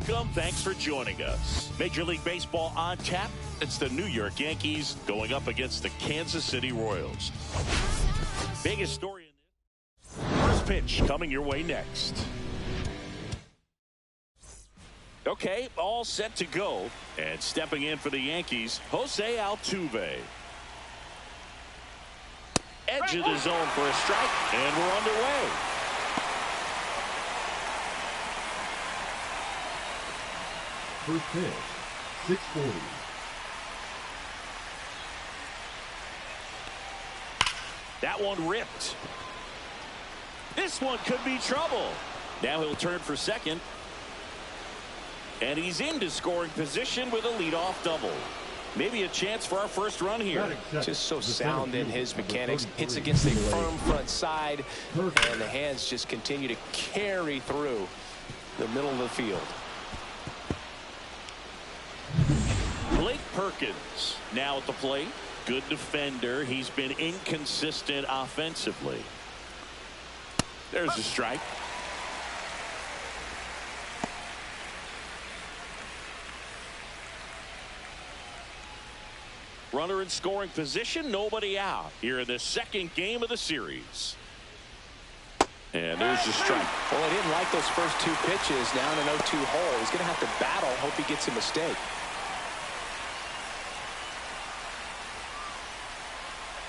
welcome. Thanks for joining us. Major League Baseball on tap. It's the New York Yankees going up against the Kansas City Royals. Biggest story in this. First pitch coming your way next. Okay, all set to go. And stepping in for the Yankees, Jose Altuve. Edge of the zone for a strike, and we're underway. First pitch, 640. That one ripped. This one could be trouble. Now he'll turn for second. And he's into scoring position with a leadoff double. Maybe a chance for our first run here. Just so sound in his mechanics. Hits against a firm front side. And the hands just continue to carry through the middle of the field. Blake Perkins now at the plate. Good defender. He's been inconsistent offensively. There's a strike. Runner in scoring position, nobody out here in the second game of the series. And there's the strike. Well, he didn't like those first two pitches. Now in an 0-2 hole. He's going to have to battle. Hope he gets a mistake.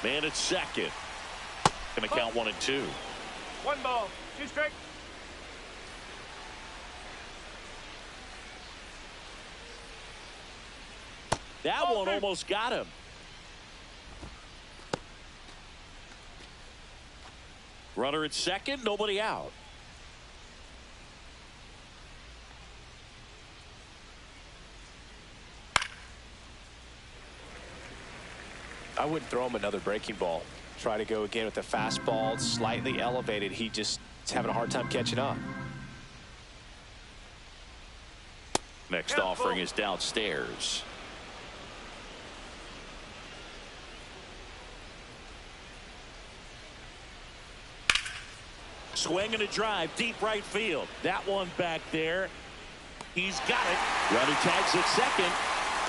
Man at second. Going to count 1-2. 1 ball, 2 strikes. That one almost got him. Runner at second, nobody out. I wouldn't throw him another breaking ball. Try to go again with the fastball, slightly elevated. He just is having a hard time catching up. Next offering is downstairs. Swing and a drive, deep right field. That one back there. He's got it. Runner tags at second,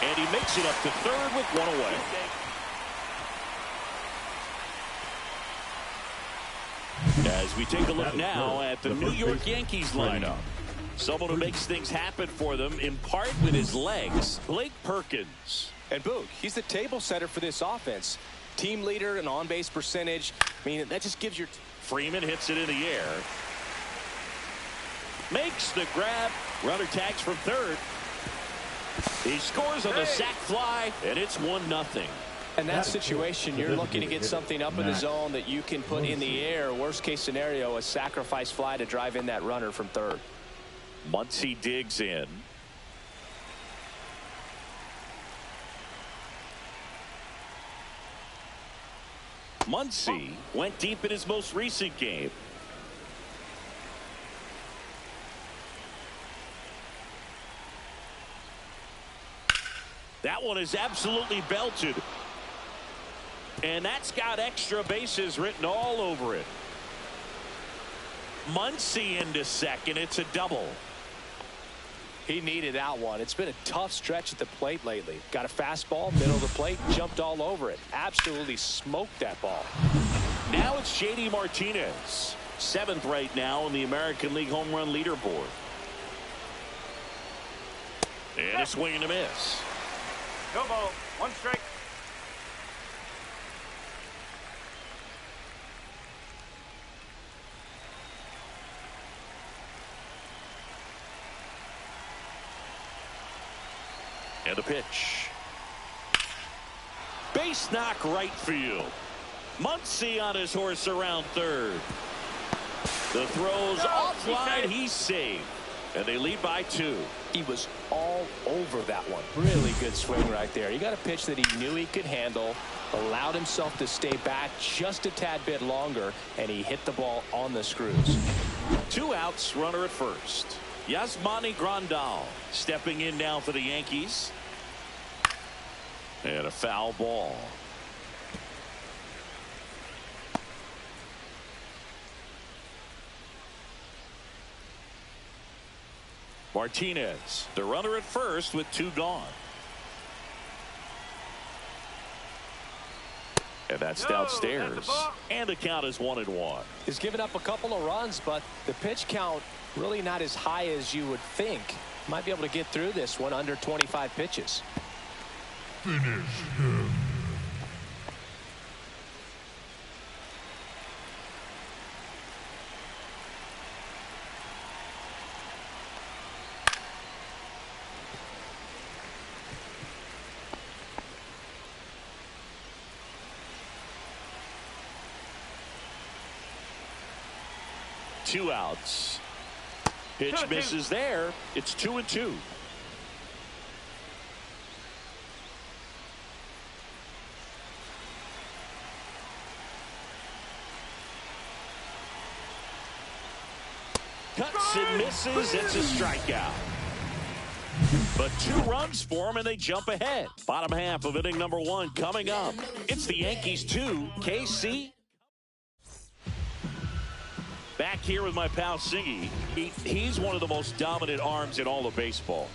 and he makes it up to third with one away. As we take a look now at the New York Yankees lineup. Someone who makes things happen for them, in part with his legs, Blake Perkins. And Boog, he's the table setter for this offense. Team leader and on-base percentage. I mean, that just gives your... Freeman hits it in the air. Makes the grab. Runner tags from third. He scores on the sac fly, and it's 1-0. In that situation, you're looking to get something up in the zone that you can put in the air. Worst case scenario, a sacrifice fly to drive in that runner from third. Muncy digs in. Muncy went deep in his most recent game. That one is absolutely belted. And that's got extra bases written all over it. Muncy into second. It's a double. He needed that one. It's been a tough stretch at the plate lately. Got a fastball, middle of the plate, jumped all over it. Absolutely smoked that ball. Now it's J.D. Martinez. 7th right now in the American League home run leaderboard. And a swing and a miss. No ball, 1 strike. And a pitch. Base knock right field. Muncy on his horse around third. The throw's offline. He's saved. And they lead by 2. He was all over that one. Really good swing right there. He got a pitch that he knew he could handle, allowed himself to stay back just a tad bit longer, and he hit the ball on the screws. 2 outs, runner at first. Yasmani Grandal stepping in now for the Yankees. And a foul ball. Martinez, the runner at first with 2 gone. And that's downstairs. And the count is 1-1. He's given up a couple of runs, but the pitch count really not as high as you would think. Might be able to get through this one under 25 pitches. Finish him. Two outs. Pitch misses there. It's 2-2. Cuts and misses. It's a strikeout. But 2 runs for him, and they jump ahead. Bottom half of inning number 1 coming up. It's the Yankees 2, KC. Back here with my pal Siggy. He's one of the most dominant arms in all of baseball.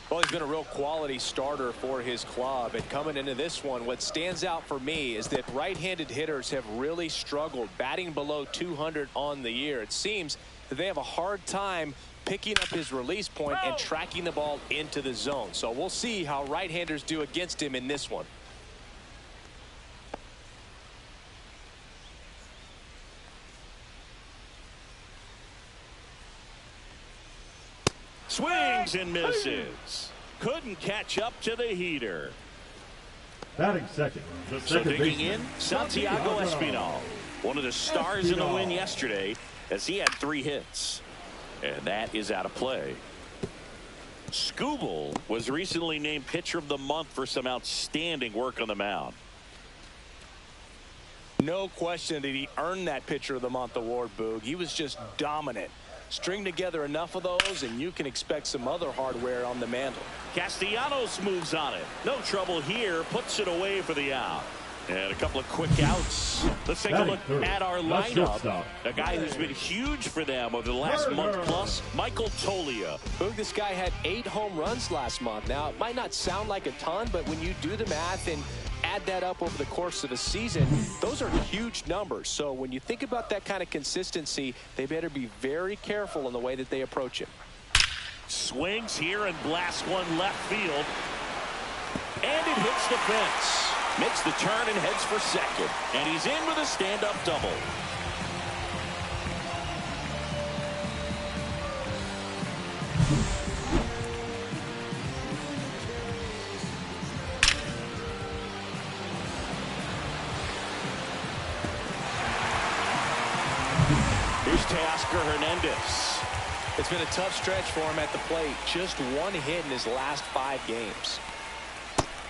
Well, he's been a real quality starter for his club. And coming into this one, what stands out for me is that right-handed hitters have really struggled, batting below 200 on the year. It seems that they have a hard time picking up his release point and tracking the ball into the zone. So we'll see how right-handers do against him in this one. Swings and misses. Couldn't catch up to the heater. Batting second. So digging in, Santiago Espinal. One of the stars in the win yesterday as he had 3 hits. And that is out of play. Skubal was recently named Pitcher of the Month for some outstanding work on the mound. No question that he earned that Pitcher of the Month award, Boog. He was just dominant. String together enough of those, and you can expect some other hardware on the mantle. Castellanos moves on it. No trouble here. Puts it away for the out. And a couple of quick outs. Let's take a look at our lineup. A guy who's been huge for them over the last month plus, Michael Toglia. Boog, this guy had 8 home runs last month. Now, it might not sound like a ton, but when you do the math and add that up over the course of a season, those are huge numbers. So when you think about that kind of consistency, they better be very careful in the way that they approach him. Swings here and blasts one left field. And it hits the fence. Makes the turn and heads for second. And he's in with a stand-up double. Here's Teoscar Hernandez. It's been a tough stretch for him at the plate. Just 1 hit in his last 5 games.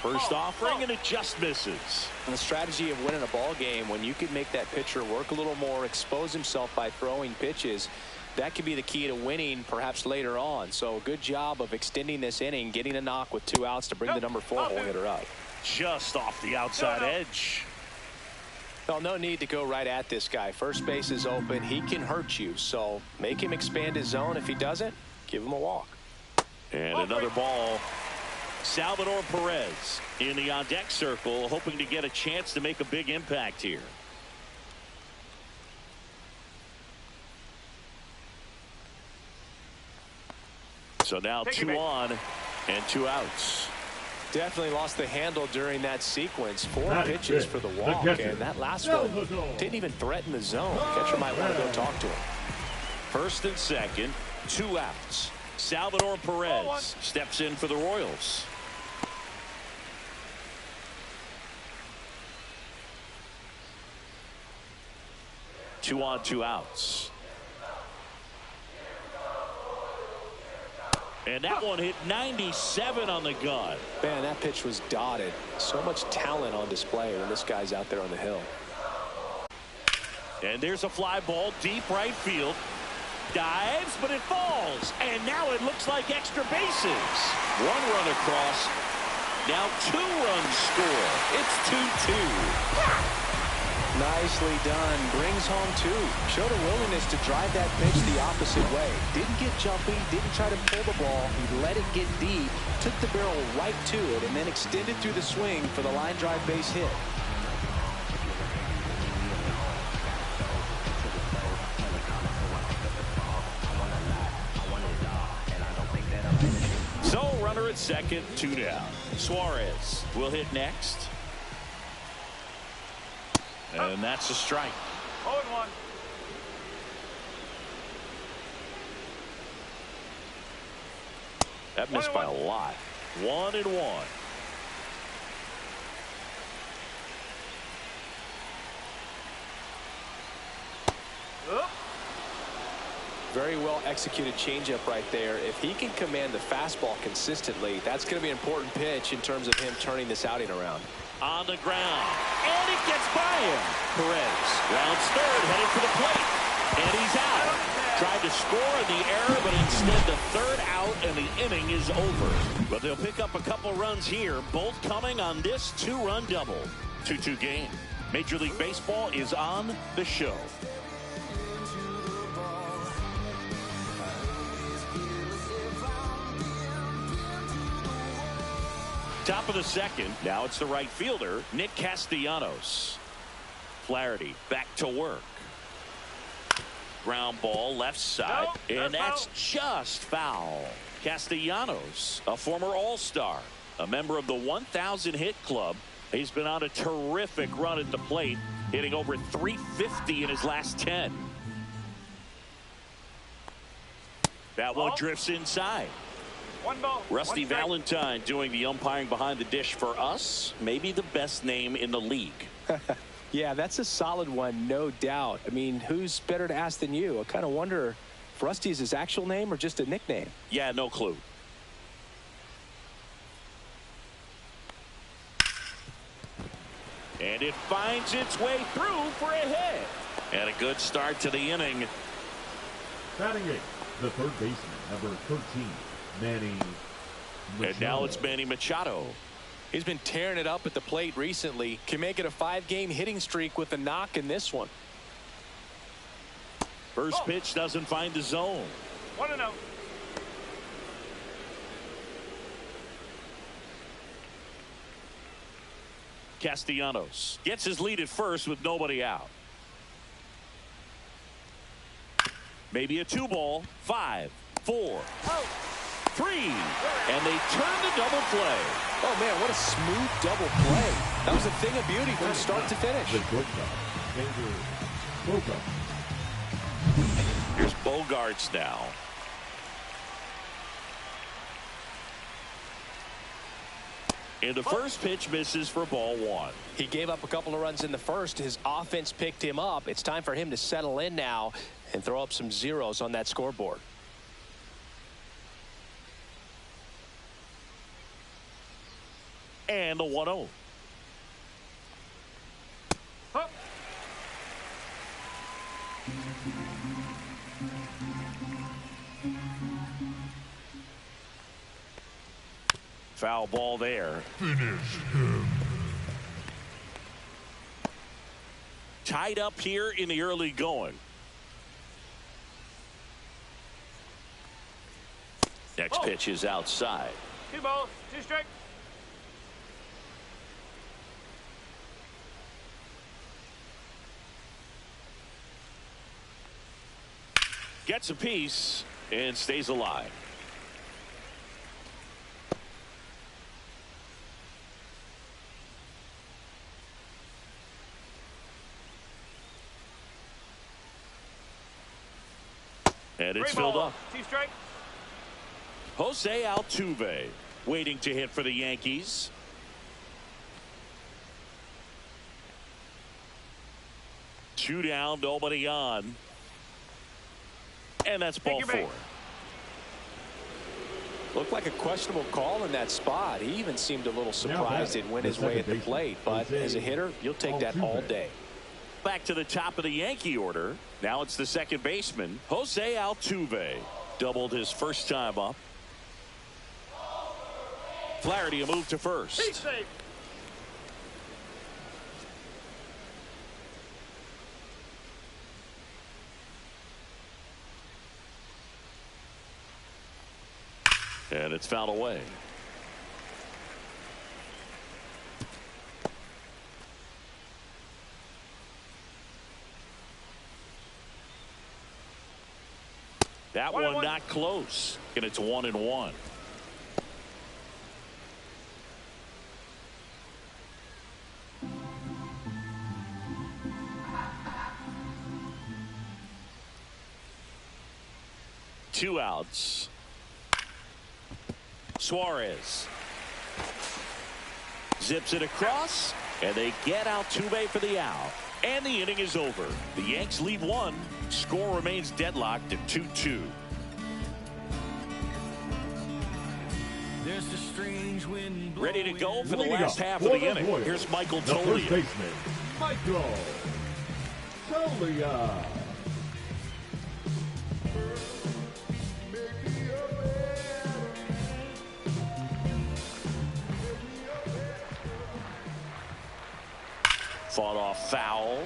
First offering, and it just misses. And the strategy of winning a ball game, when you can make that pitcher work a little more, expose himself by throwing pitches, that could be the key to winning perhaps later on. So good job of extending this inning, getting a knock with 2 outs to bring the number 4 hole hitter up. Just off the outside edge. Well, no need to go right at this guy. First base is open. He can hurt you. So make him expand his zone. If he doesn't, give him a walk. And another ball. Salvador Perez in the on-deck circle, hoping to get a chance to make a big impact here. So now 2 on and 2 outs. Definitely lost the handle during that sequence. 4 pitches for the walk, and that last one didn't even threaten the zone. Catcher might want to go talk to him. First and second, 2 outs. Salvador Perez steps in for the Royals. Two on, 2 outs. And that one hit 97 on the gun. Man, that pitch was dotted. So much talent on display when this guy's out there on the hill. And there's a fly ball deep right field. Dives, but it falls. And now it looks like extra bases. 1 run across. Now 2 runs score. It's 2-2. Nicely done. Brings home two. Showed a willingness to drive that pitch the opposite way. Didn't get jumpy. Didn't try to pull the ball. He let it get deep. Took the barrel right to it and then extended through the swing for the line drive base hit. So runner at second, 2 down. Suarez will hit next. And that's a strike. 0-1. That missed by a lot. 1-1. Very well executed changeup right there. If he can command the fastball consistently, that's going to be an important pitch in terms of him turning this outing around. On the ground. And it gets by him. Perez rounds third, headed for the plate. And he's out. Tried to score in the error, but instead the third out and the inning is over. But they'll pick up a couple runs here, both coming on this 2-run double. 2-2 game. Major League Baseball is on the show. Top of the second. Now it's the right fielder, Nick Castellanos. Flaherty back to work. Ground ball left side. No, and that's just foul. Castellanos, a former All-Star, a member of the 1,000 hit club. He's been on a terrific run at the plate, hitting over 350 in his last 10. That one drifts inside. 1 ball. Rusty 1 strike. Valentine doing the umpiring behind the dish for us. Maybe the best name in the league. Yeah, that's a solid one, no doubt. I mean, who's better to ask than you? I kind of wonder if Rusty is his actual name or just a nickname. Yeah, no clue. And it finds its way through for a hit. And a good start to the inning. Batting eighth, the third baseman, number 13, Manny Machado. And now it's Manny Machado. He's been tearing it up at the plate recently. Can make it a 5-game hitting streak with a knock in this one. First pitch doesn't find the zone. 1-0. Castellanos gets his lead at first with nobody out. Maybe a 2-ball. 5, 4, 3, and they turn the double play. Oh man, what a smooth double play. That was a thing of beauty from start to finish. The shortstop, Xander Bogaerts. Here's Bogaerts now. And the first pitch misses for ball 1. He gave up a couple of runs in the first. His offense picked him up. It's time for him to settle in now and throw up some zeros on that scoreboard. And the 1-0. Foul ball there. Finish him. Tied up here in the early going. Next pitch is outside. 2 balls, 2 strikes. Gets a piece and stays alive. And it's filled up. 2 strikes. Jose Altuve waiting to hit for the Yankees. Two down, nobody on. And that's ball 4. Looked like a questionable call in that spot. He even seemed a little surprised it went his way at the plate. But as a hitter, you'll take that all day. Back to the top of the Yankee order. Now it's the second baseman, Jose Altuve. Doubled his first time up. Flaherty a move to first. He's safe. And it's fouled away. That one not close. And it's 1-1. Two outs. Suarez zips it across, and they get Altuve for the out. And the inning is over. The Yanks lead one. Score remains deadlocked at 2-2. Ready to go for the last half of the inning. Here's Michael the first Toglia. baseman, Michael Toglia. Fought off foul.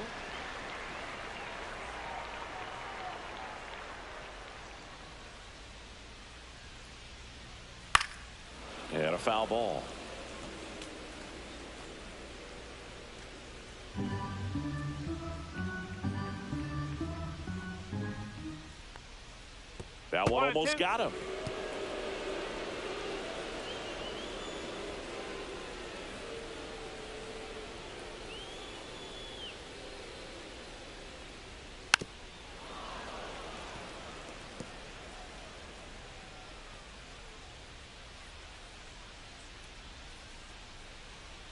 And a foul ball. That one almost got him.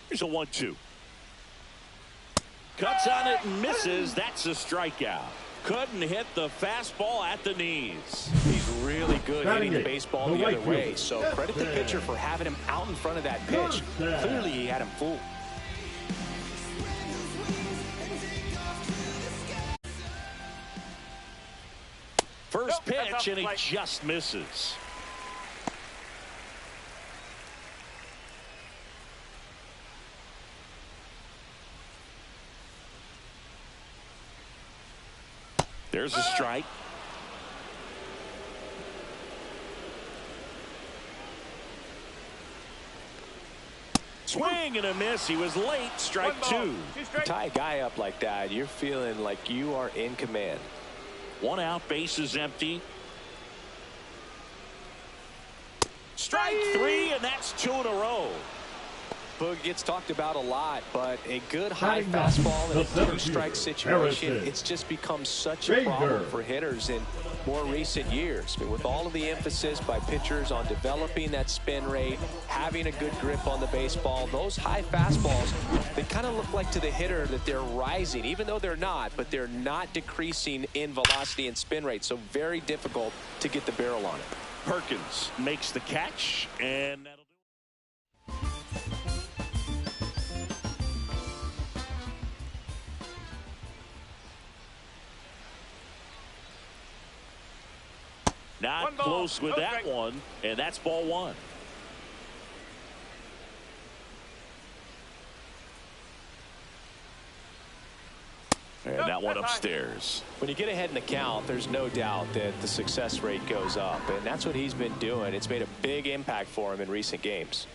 Here's a 1-2. Cuts on it and misses. That's a strikeout. Couldn't hit the fastball at the knees. He's really good hitting the baseball the other way. So credit the pitcher for having him out in front of that pitch. Clearly he had him fooled. First pitch, and he just misses. There's a strike. Swing and a miss. He was late. Strike two. Tie a guy up like that, you're feeling like you are in command. One out, base is empty. Strike three, and that's two in a row. Boog gets talked about a lot, but a good high fastball in a two-strike situation, it's just become such a problem for hitters in more recent years. I mean, with all of the emphasis by pitchers on developing that spin rate, having a good grip on the baseball, those high fastballs, they kind of look like to the hitter that they're rising, even though they're not, but they're not decreasing in velocity and spin rate, so very difficult to get the barrel on it. Perkins makes the catch, and that'll do it. Not close with that one, and that's ball one. And that one upstairs. When you get ahead in the count, there's no doubt that the success rate goes up, and that's what he's been doing. It's made a big impact for him in recent games.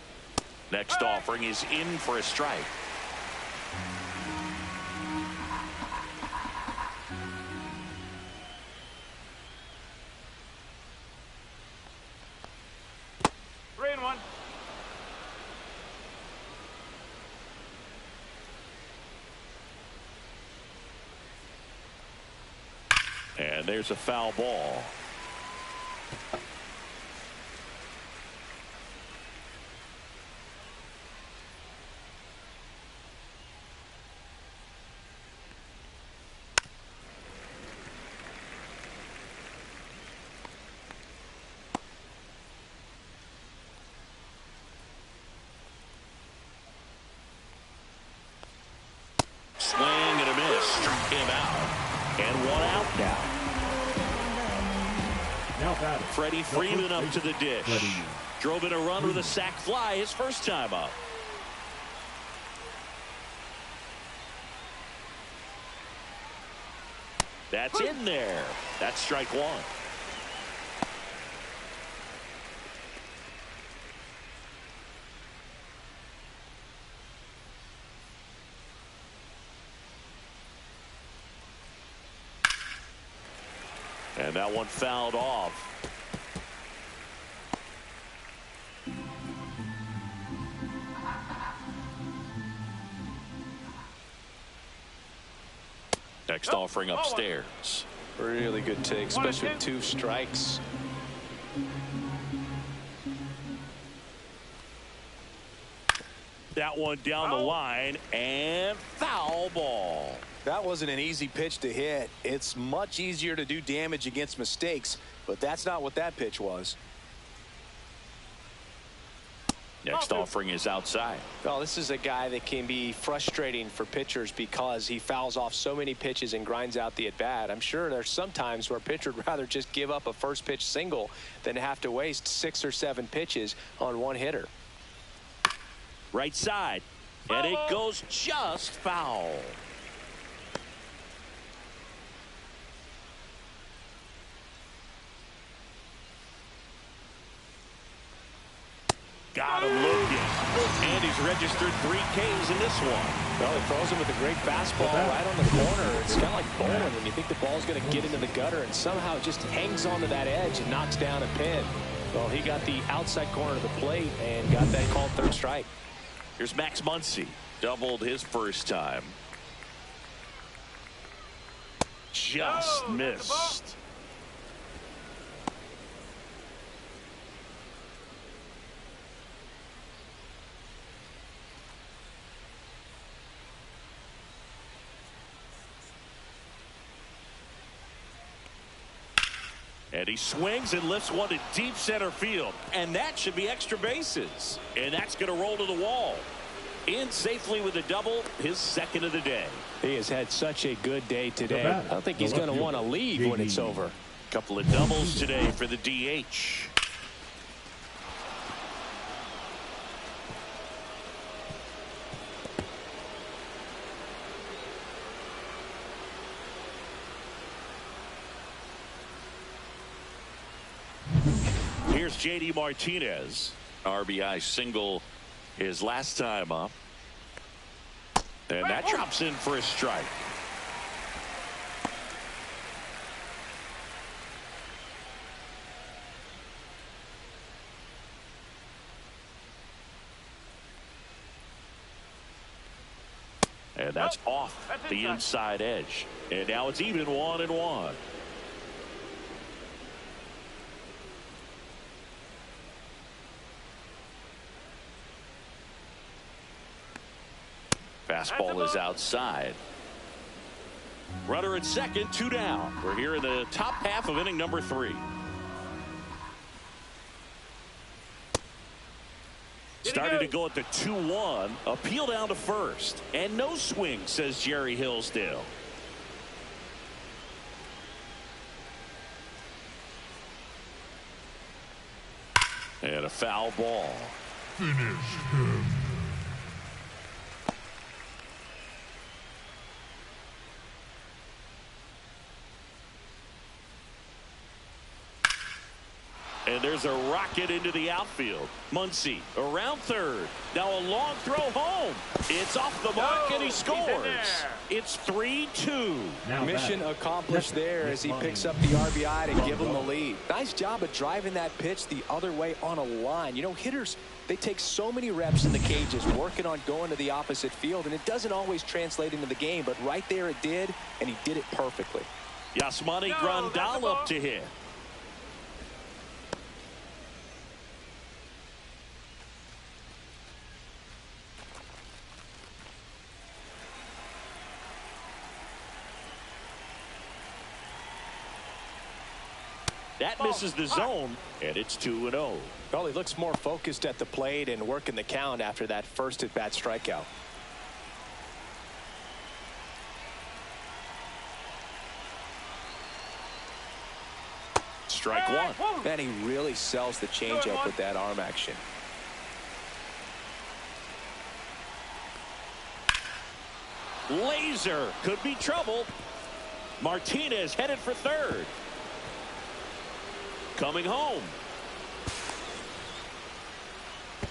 Next offering is in for a strike. And there's a foul ball. Swing and a miss. Struck him out. And one out now. Freddie Freeman up to the dish. Drove in a run with a sac fly his first time up. That's in there. That's strike one. And that one fouled off. Next offering upstairs. Really good take, especially with 2 strikes. That one down the line, and foul ball. That wasn't an easy pitch to hit. It's much easier to do damage against mistakes, but that's not what that pitch was. Next offering is outside. Well, this is a guy that can be frustrating for pitchers because he fouls off so many pitches and grinds out the at-bat. I'm sure there's some times where a pitcher would rather just give up a first pitch single than have to waste 6 or 7 pitches on one hitter. Right side, and it goes just foul. Got him looking. And he's registered 3 Ks in this one. Well, he throws him with a great fastball right on the corner. It's kind of like bowling when you think the ball's going to get into the gutter and somehow it just hangs onto that edge and knocks down a pin. Well, he got the outside corner of the plate and got that called 3rd strike. Here's Max Muncy. Doubled his first time. Just missed. And he swings and lifts one to deep center field. And that should be extra bases. And that's going to roll to the wall. In safely with a double, his 2nd of the day. He has had such a good day today. I don't think he's going to want to leave when it's over. Couple of doubles today for the DH. Here's J.D. Martinez. RBI single his last time up. And that drops in for a strike. And that's off the inside edge. And now it's even 1-1. Fastball is outside. Runner at second, 2 down. We're here in the top half of inning number 3. Started to go at the 2-1. Appeal down to first. And no swing, says Jerry Hillsdale. And a foul ball. Finish him. And there's a rocket into the outfield. Muncy around third. Now a long throw home. It's off the mark and he scores. It's 3-2. Mission accomplished there as he picks up the RBI to give him the lead. Nice job of driving that pitch the other way on a line. You know, hitters, they take so many reps in the cages working on going to the opposite field, and it doesn't always translate into the game, but right there it did, and he did it perfectly. Yasmani Grandal up to hit. That misses the zone, and it's 2-0. Well, he looks more focused at the plate and working the count after that first at-bat strikeout. Strike one. Man, he really sells the changeup with that arm action. Laser could be trouble. Martinez headed for third. Coming home.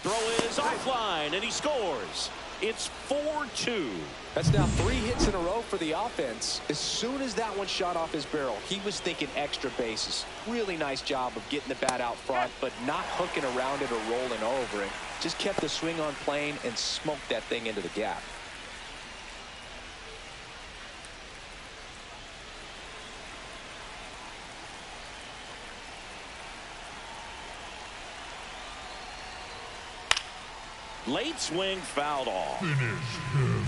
Throw is offline, and he scores. It's 4-2. That's now 3 hits in a row for the offense. As soon as that one shot off his barrel, he was thinking extra bases. Really nice job of getting the bat out front, but not hooking around it or rolling over it. Just kept the swing on plane and smoked that thing into the gap. Late swing fouled off. Finish him.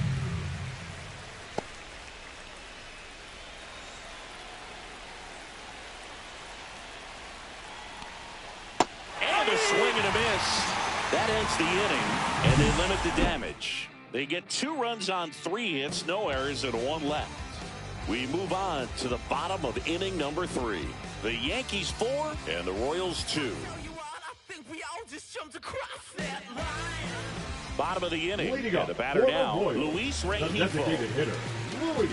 And a swing and a miss. That ends the inning, and they limit the damage. They get 2 runs on 3 hits, no errors, and 1 left. We move on to the bottom of inning number 3. The Yankees 4 and the Royals 2. Bottom of the inning, Leading up and the batter for the now, Royals, Luis the Rengifo. designated hitter, Luis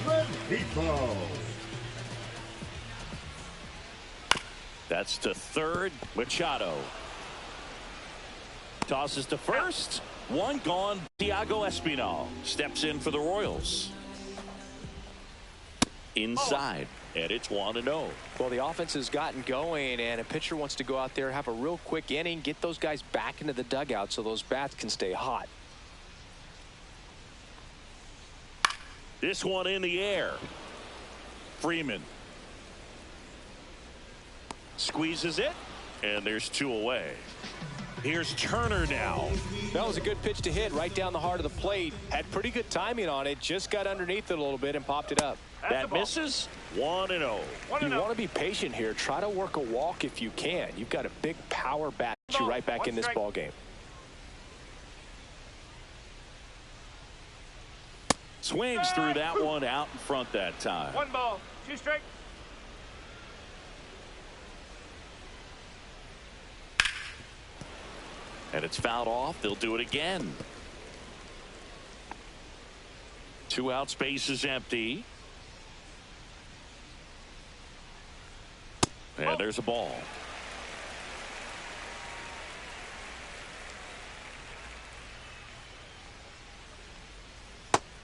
Rengifo. That's to third, Machado. Tosses to first. 1 gone. Thiago Espinal steps in for the Royals. Inside, and it's 1-0. Well, the offense has gotten going, and a pitcher wants to go out there, have a real quick inning, get those guys back into the dugout so those bats can stay hot. This one in the air. Freeman squeezes it, and there's 2 away. Here's Turner now. That was a good pitch to hit right down the heart of the plate. Had pretty good timing on it. Just got underneath it a little bit and popped it up. That misses. 1-0. You want to be patient here. Try to work a walk if you can. You've got a big power bat you right back in this ball game. Swings through that one out in front that time. 1 ball, 2 strike. And it's fouled off. They'll do it again. 2 out, space is empty. And there's a ball.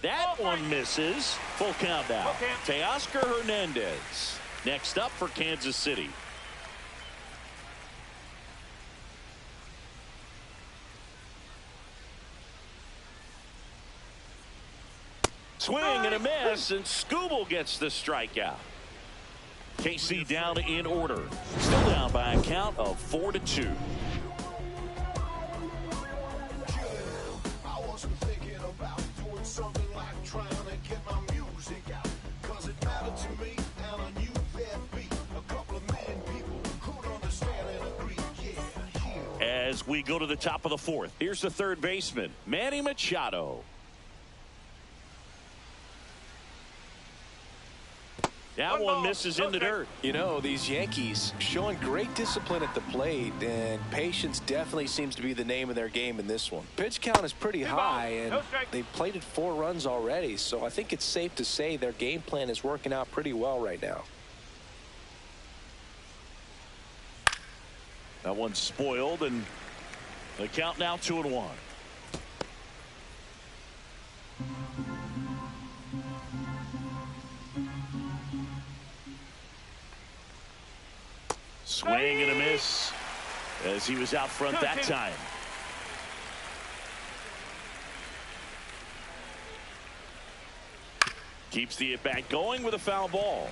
That one misses. Full count now. Teoscar Hernandez next up for Kansas City. Swing and a miss, and Skubal gets the strikeout. KC down in order. Still down by a count of 4-2. As we go to the top of the 4th, here's the third baseman, Manny Machado. That one misses in the dirt. You know, these Yankees showing great discipline at the plate, and patience definitely seems to be the name of their game in this one. Pitch count is pretty high, and they've plated 4 runs already, so I think it's safe to say their game plan is working out pretty well right now. That one's spoiled, and the count now 2-1. Swing and a miss as he was out front that time. Keeps the at-bat going with a foul ball.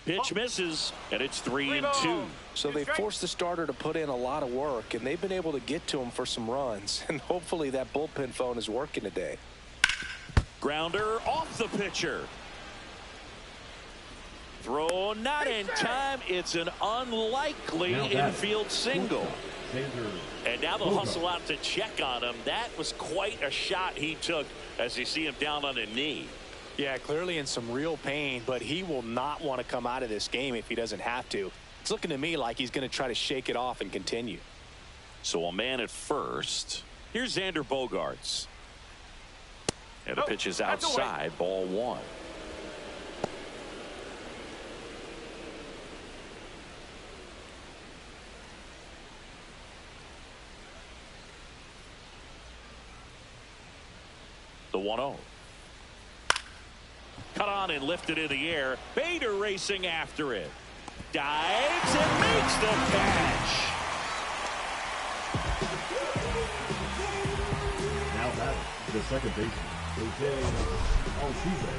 Pitch misses, and it's 3-2. So they forced the starter to put in a lot of work, and they've been able to get to him for some runs. And hopefully that bullpen phone is working today. Grounder off the pitcher. Throw not in time. It's an unlikely infield single. And now they'll hustle out to check on him. That was quite a shot he took as you see him down on a knee. Yeah, clearly in some real pain, but he will not want to come out of this game if he doesn't have to. It's looking to me like he's going to try to shake it off and continue. So a man at first. Here's Xander Bogaerts. And the pitch is outside, ball 1. The 1-0. Cut on and lifted in the air. Bader racing after it. Dives and makes the catch. Now batting, the second baseman, Jose Altuve.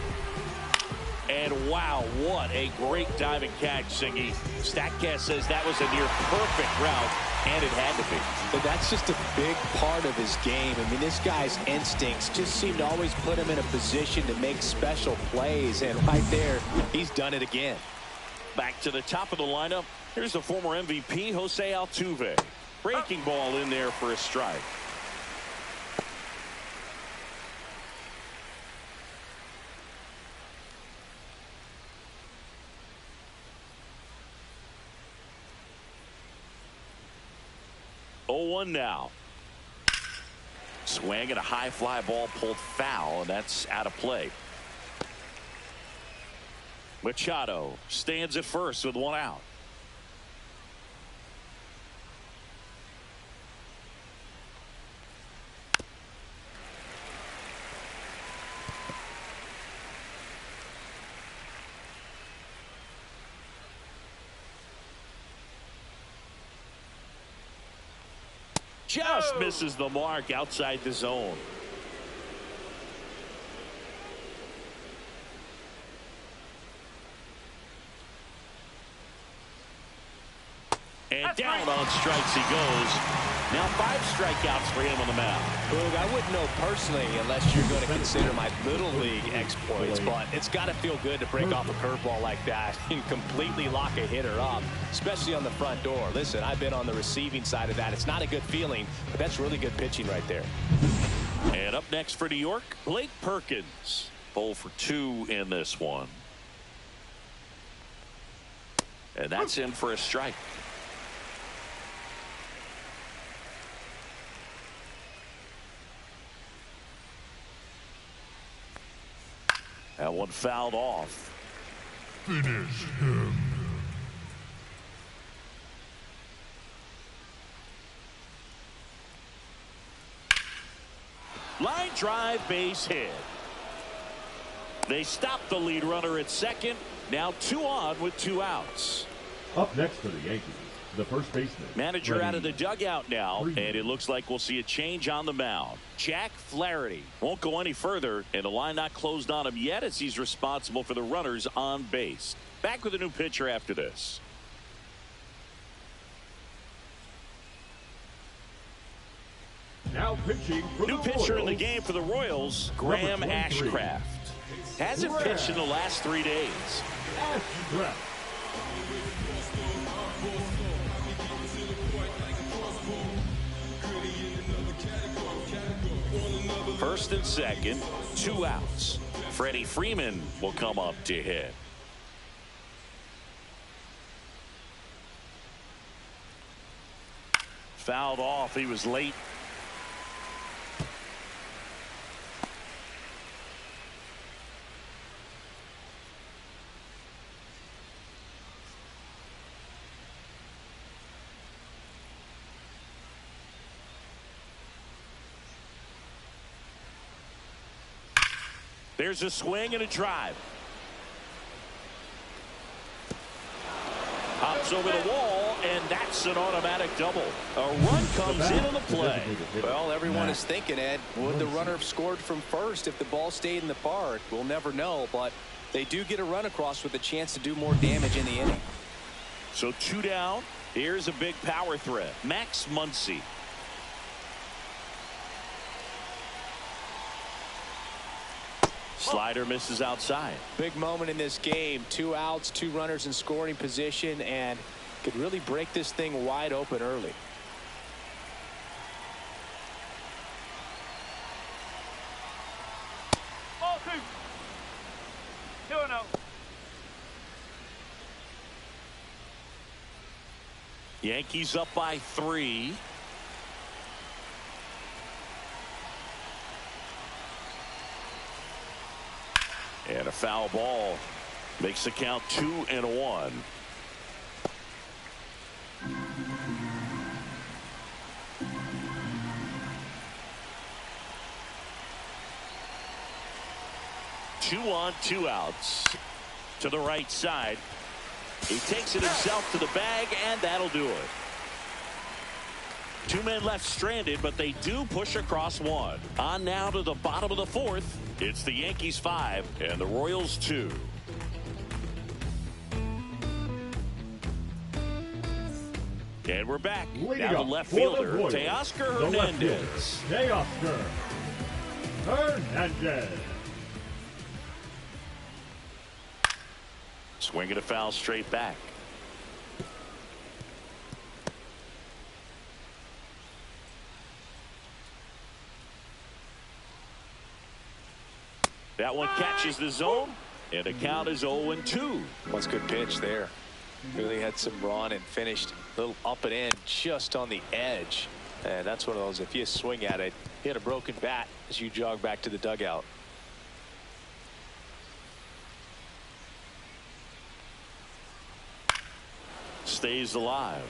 And wow, what a great diving catch, Singy. StatCast says that was a near perfect route, and it had to be. But that's just a big part of his game. I mean, this guy's instincts just seem to always put him in a position to make special plays, and right there, he's done it again. Back to the top of the lineup. Here's the former MVP, Jose Altuve. Breaking ball in there for a strike. Oh, 0-1 now. Swing and a high fly ball pulled foul, and that's out of play. Machado stands at first with one out. Just misses the mark outside the zone. And down on strikes he goes. Now 5 strikeouts for him on the mound. Boog, I wouldn't know personally unless you're going to consider my little league exploits, but it's got to feel good to break off a curveball like that and completely lock a hitter up, especially on the front door. Listen, I've been on the receiving side of that. It's not a good feeling, but that's really good pitching right there. And up next for New York, Blake Perkins. 0 for 2 in this one. And that's in for a strike. That one fouled off. Finish him. Line drive, base hit. They stop the lead runner at second. Now 2 on with 2 outs. Up next for the Yankees, the first baseman. Manager out of the dugout now, Freeman. and it looks like we'll see a change on the mound. Jack Flaherty won't go any further, and the line not closed on him yet as he's responsible for the runners on base. Back with a new pitcher after this. Now pitching for New the pitcher in the Royals. game for the Royals, Graham 23. Ashcraft. Hasn't pitched in the last 3 days. Ashcraft. First and second, 2 outs. Freddie Freeman will come up to hit. Fouled off. He was late. There's a swing and a drive. Hops over the wall, and that's an automatic double. A run comes in on the play. Well, everyone is thinking, Ed, would the runner have scored from first if the ball stayed in the park? We'll never know, but they do get a run across with a chance to do more damage in the inning. So 2 down. Here's a big power threat. Max Muncy. Slider misses outside. Big moment in this game. 2 outs, 2 runners in scoring position, and could really break this thing wide open early. Ball 2. 2-0. Yankees up by 3. And a foul ball makes the count 2-1. 2 on, 2 outs. To the right side. He takes it himself to the bag, and that'll do it. 2 men left stranded, but they do push across 1. On now to the bottom of the 4th. It's the Yankees 5 and the Royals 2. And we're back. Leading now up the left for the fielder, Royals, Teoscar the left Hernandez. fielder, Teoscar Hernandez. Swinging a foul straight back. That one catches the zone, and the count is 0-2. What's good pitch there. Really had some run and finished a little up and in just on the edge. And that's one of those, if you swing at it, hit a broken bat as you jog back to the dugout. Stays alive.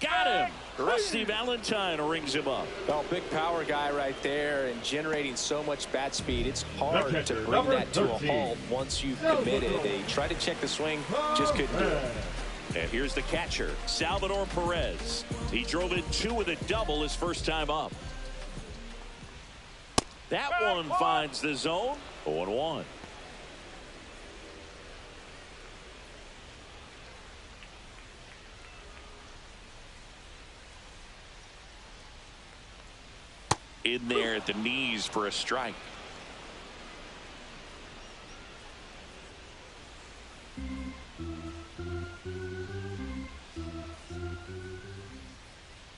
Got him. Rusty Valentine rings him up. Well, big power guy right there and generating so much bat speed. It's hard to bring number that to a 13. halt once you've committed. They tried to check the swing, just couldn't do it. And here's the catcher, Salvador Perez. He drove in 2 with a double his first time up. That one finds the zone. 0-1. In there at the knees for a strike.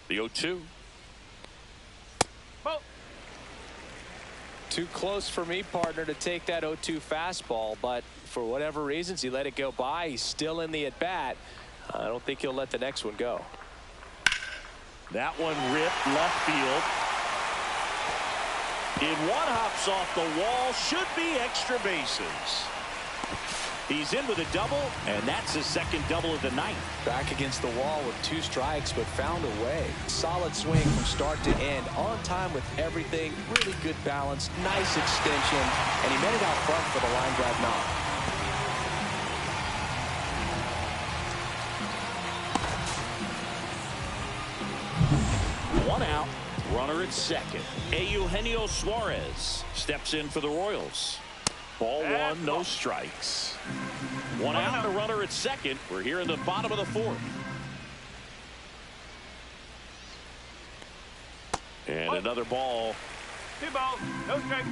The 0-2. Too close for me, partner, to take that 0-2 fastball, but for whatever reasons he let it go by. He's still in the at bat. I don't think he'll let the next one go. That one ripped left field. In one hops off the wall, should be extra bases. He's in with a double, and that's his second double of the night. Back against the wall with 2 strikes, but found a way. Solid swing from start to end, on time with everything. Really good balance, nice extension, and he made it out front for the line drive knock. One out, runner at second. Eugenio Suarez steps in for the Royals. Ball 1, no strikes. 1 out, a runner at second. We're here in the bottom of the 4th. And another ball. 2 balls, no strikes.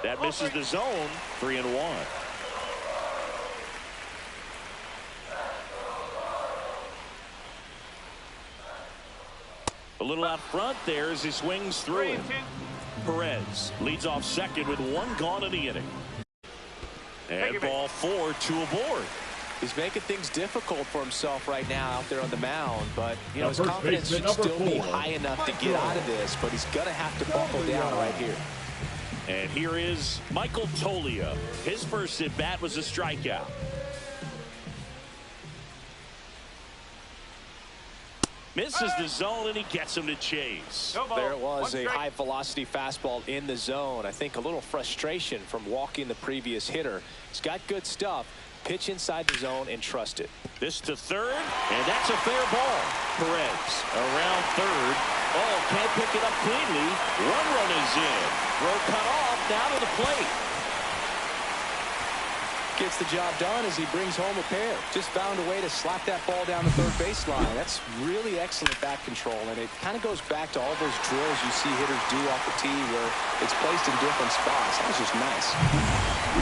That misses the zone. 3-1. A little out front there as he swings through it. Perez leads off second with 1 gone in the inning. And ball 4, 2 aboard. He's making things difficult for himself right now out there on the mound, but you know his First confidence should baseman, still be number 4. high enough to get out of this, but he's going to have to buckle down right here. And here is Michael Toglia. His first at bat was a strikeout. Misses the zone, and he gets him to chase. There it was, a high velocity fastball in the zone. I think a little frustration from walking the previous hitter. He's got good stuff. Pitch inside the zone and trust it. This to third, and that's a fair ball. Perez around third. Oh, can't pick it up cleanly. 1 run is in. Throw cut off, down to the plate. Gets the job done as he brings home a pair. Just found a way to slap that ball down the third baseline. That's really excellent bat control, and it kind of goes back to all those drills you see hitters do off the tee where it's placed in different spots. That was just nice.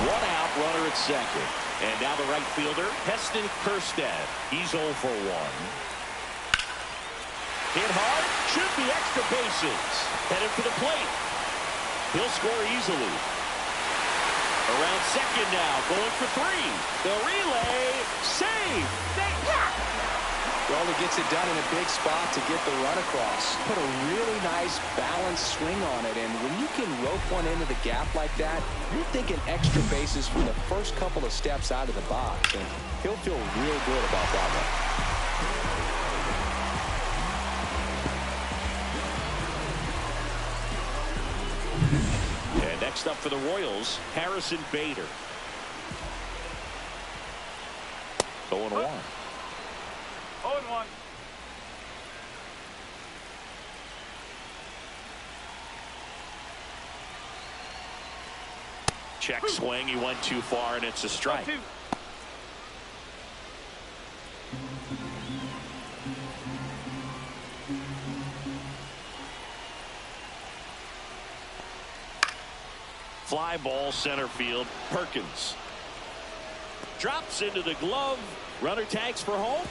1 out, runner at second. And now the right fielder, Heston Kjerstad. He's 0 for 1. Hit hard, should be extra bases. Headed for the plate. He'll score easily. Around second now, going for three. The relay, save. Well, he gets it done in a big spot to get the run across. Put a really nice balanced swing on it, and when you can rope one into the gap like that, you're thinking extra bases from the first couple of steps out of the box, and he'll feel real good about that one. And next up for the Royals, Harrison Bader. 0-1. 0-1. Check swing. He went too far, and it's a strike. 2. Fly ball center field. Perkins drops into the glove. Runner tags for home.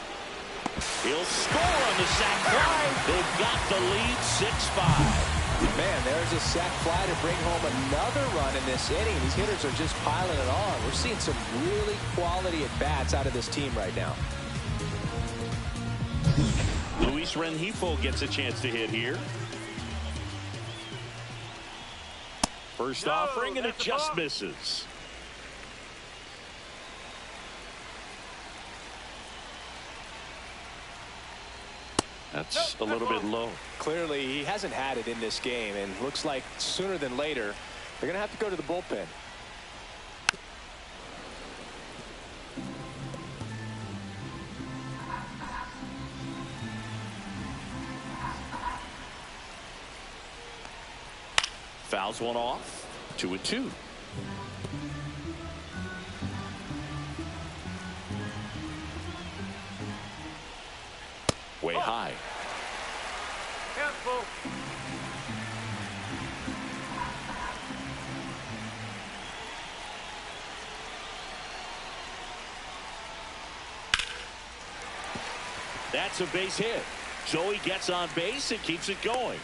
He'll score on the sac fly. They've got the lead 6-5. Man, there's a sac fly to bring home another run in this inning. These hitters are just piling it on. We're seeing some really quality at-bats out of this team right now. Luis Rengifo gets a chance to hit here. First offering, and it just misses. That's a little bit low. Clearly, he hasn't had it in this game, and looks like sooner than later, they're going to have to go to the bullpen. Fouls one off. 2-2. Way high. Careful. That's a base hit. So he gets on base and keeps it going.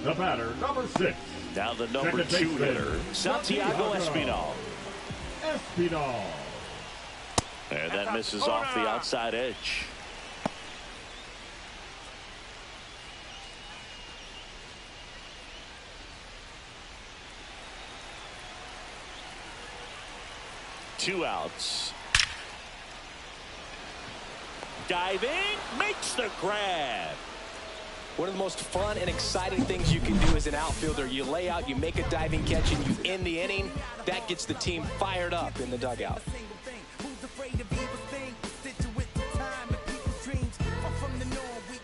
The batter, number 6. Now the number 2 hitter, Santiago Espinal. Espinal. And that misses off the outside edge. Two outs. Diving, makes the grab. One of the most fun and exciting things you can do as an outfielder. You lay out, you make a diving catch, and you end the inning. That gets the team fired up in the dugout.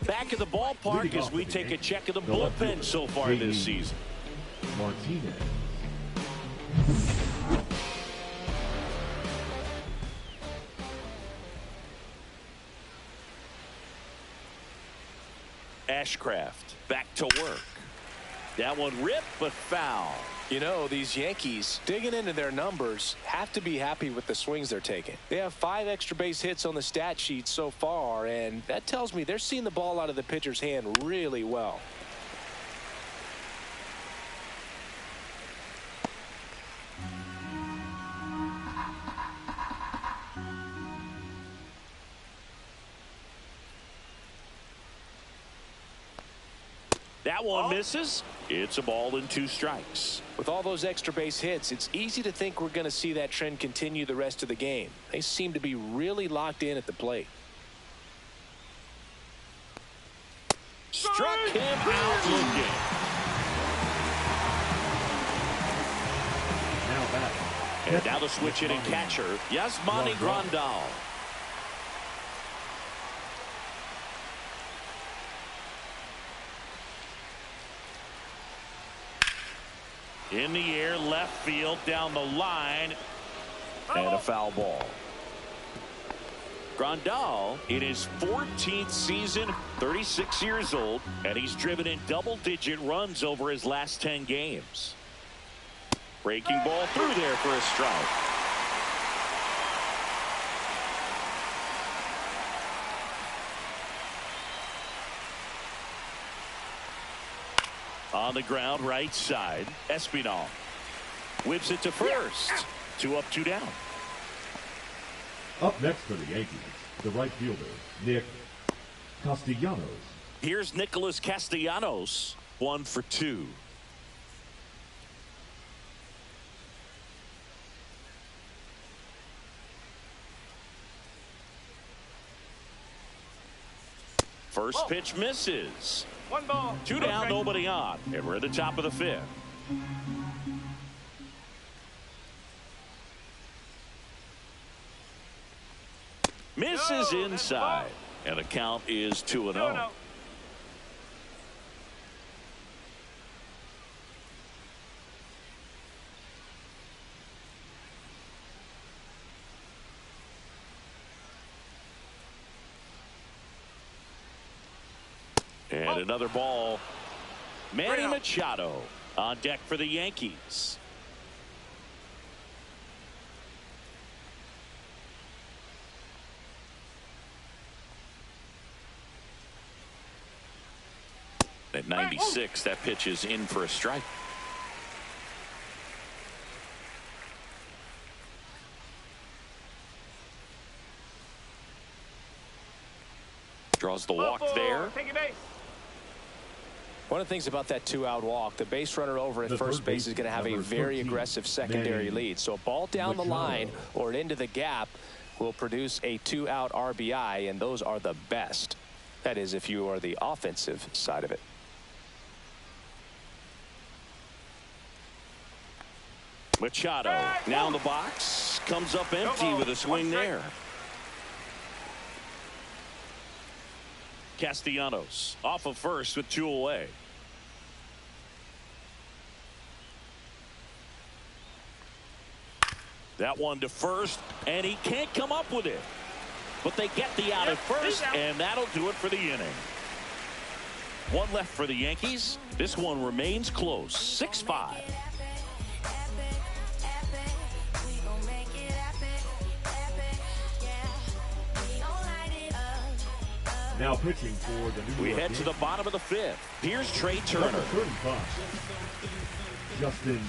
Back at the ballpark as we take a check of the bullpen so far this season. Martinez. Ashcraft back to work. That one ripped, but foul. You know, these Yankees, digging into their numbers, have to be happy with the swings they're taking. They have 5 extra base hits on the stat sheet so far, and that tells me they're seeing the ball out of the pitcher's hand really well. That one misses. It's a ball and 2 strikes. With all those extra base hits, it's easy to think we're going to see that trend continue the rest of the game. They seem to be really locked in at the plate. Struck him out looking. Now back. And now the switch hitting catcher, Yasmani Grandal. In the air, left field, down the line, and a foul ball. Grandal in his 14th season, 36 years old, and he's driven in double-digit runs over his last 10 games. Breaking ball through there for a strike. On the ground right side. Espinal whips it to first. 2 up, 2 down. Up next for the Yankees, the right fielder, Nick Castellanos. Here's Nicholas Castellanos. 1 for 2. First pitch misses. 1 ball. 2 down, nobody on. And we're at the top of the 5th. Misses inside. And the count is 2-0. And another ball. Manny Machado on deck for the Yankees. At 96, that pitch is in for a strike. Draws the walk there. One of the things about that 2-out walk, the base runner over at first base is going to have a very aggressive secondary lead. So a ball down the line or into the gap will produce a 2-out RBI, and those are the best. That is, if you are the offensive side of it. Machado now in the box, comes up empty with a swing there. Castellanos off of first with 2 away. That one to first, and he can't come up with it. But they get the out at first, and that'll do it for the inning. 1 left for the Yankees. This one remains close, 6-5. Now pitching for the New York We head to the bottom of the 5th. Here's Trey Turner. Number 35, Justin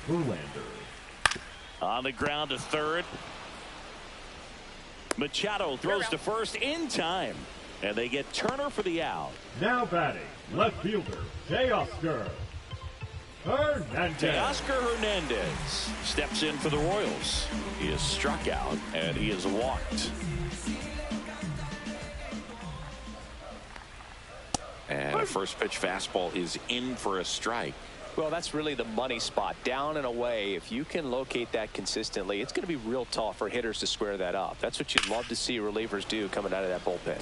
Verlander. On the ground to third. Machado throws to first in time. And they get Turner for the out. Now batting, left fielder, Teoscar Hernandez. Teoscar Hernandez steps in for the Royals. He is struck out, and he is walked. And a first pitch fastball is in for a strike. Well, that's really the money spot. Down and away, if you can locate that consistently, it's going to be real tough for hitters to square that up. That's what you'd love to see relievers do coming out of that bullpen.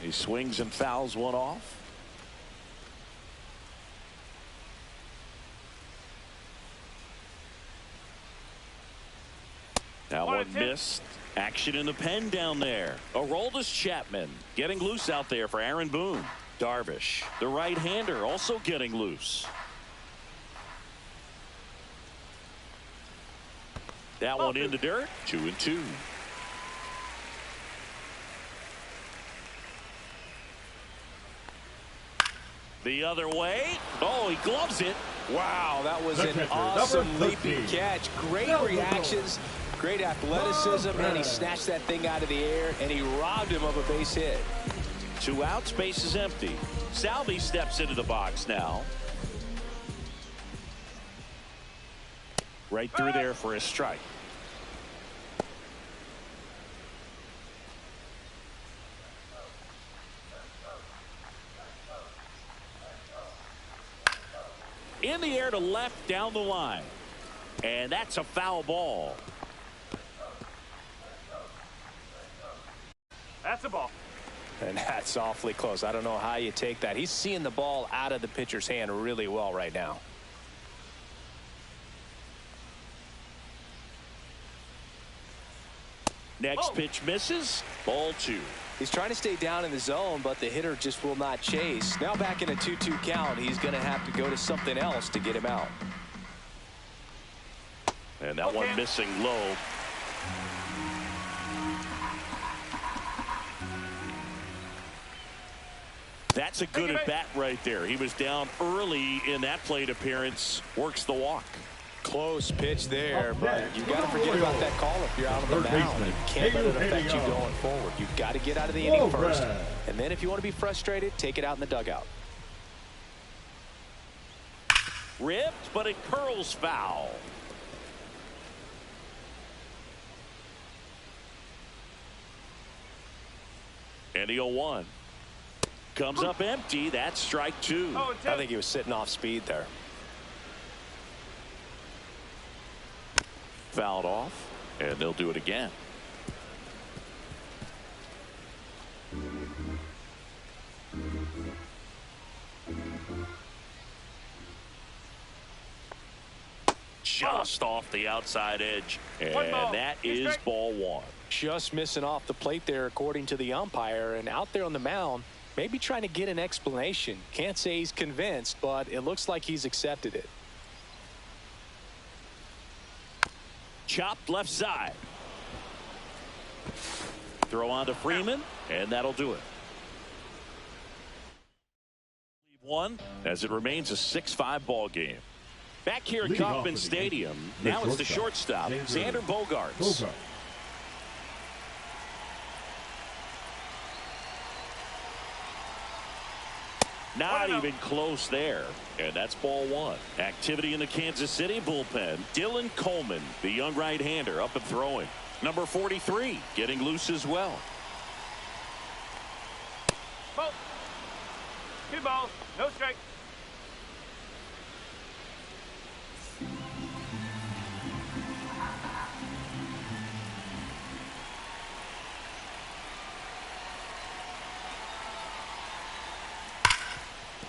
He swings and fouls one off. That one missed. Action in the pen down there. Aroldis Chapman getting loose out there for Aaron Boone. Darvish, the right-hander, also getting loose. That one in the dirt. 2-2. The other way. Oh, he gloves it. Wow, that was an awesome leaping catch. Great reactions, great athleticism, and he snatched that thing out of the air, and he robbed him of a base hit. 2 outs, base is empty. Salvi steps into the box now. Right through there for a strike. In the air to left down the line. And that's a foul ball. That's a ball. And that's awfully close. I don't know how you take that. He's seeing the ball out of the pitcher's hand really well right now. Next pitch misses. Ball 2. He's trying to stay down in the zone, but the hitter just will not chase. Now back in a 2-2 count, he's going to have to go to something else to get him out. And that one missing low. That's a good at bat right there. He was down early in that plate appearance. Works the walk. Close pitch there, but you got to forget about that call if you're out on the mound. You can't let it affect you going forward. You've got to get out of the inning first, and then if you want to be frustrated, take it out in the dugout. Ripped, but it curls foul. And the 0-1 comes up empty. That's strike 2. I think he was sitting off speed there. Fouled off, and they'll do it again. Just off the outside edge, and that is ball 1. Just missing off the plate there according to the umpire, and out there on the mound maybe trying to get an explanation. Can't say he's convinced, but it looks like he's accepted it. Chopped left side. Throw on to Freeman, and that'll do it. 1 as it remains a 6-5 ball game. Back here at Kauffman Stadium, now it's the shortstop, Xander Bogaerts. Not even close there. And that's ball 1. Activity in the Kansas City bullpen. Dylan Coleman, the young right-hander, up and throwing. Number 43, getting loose as well. Ball. 2 balls, no strike.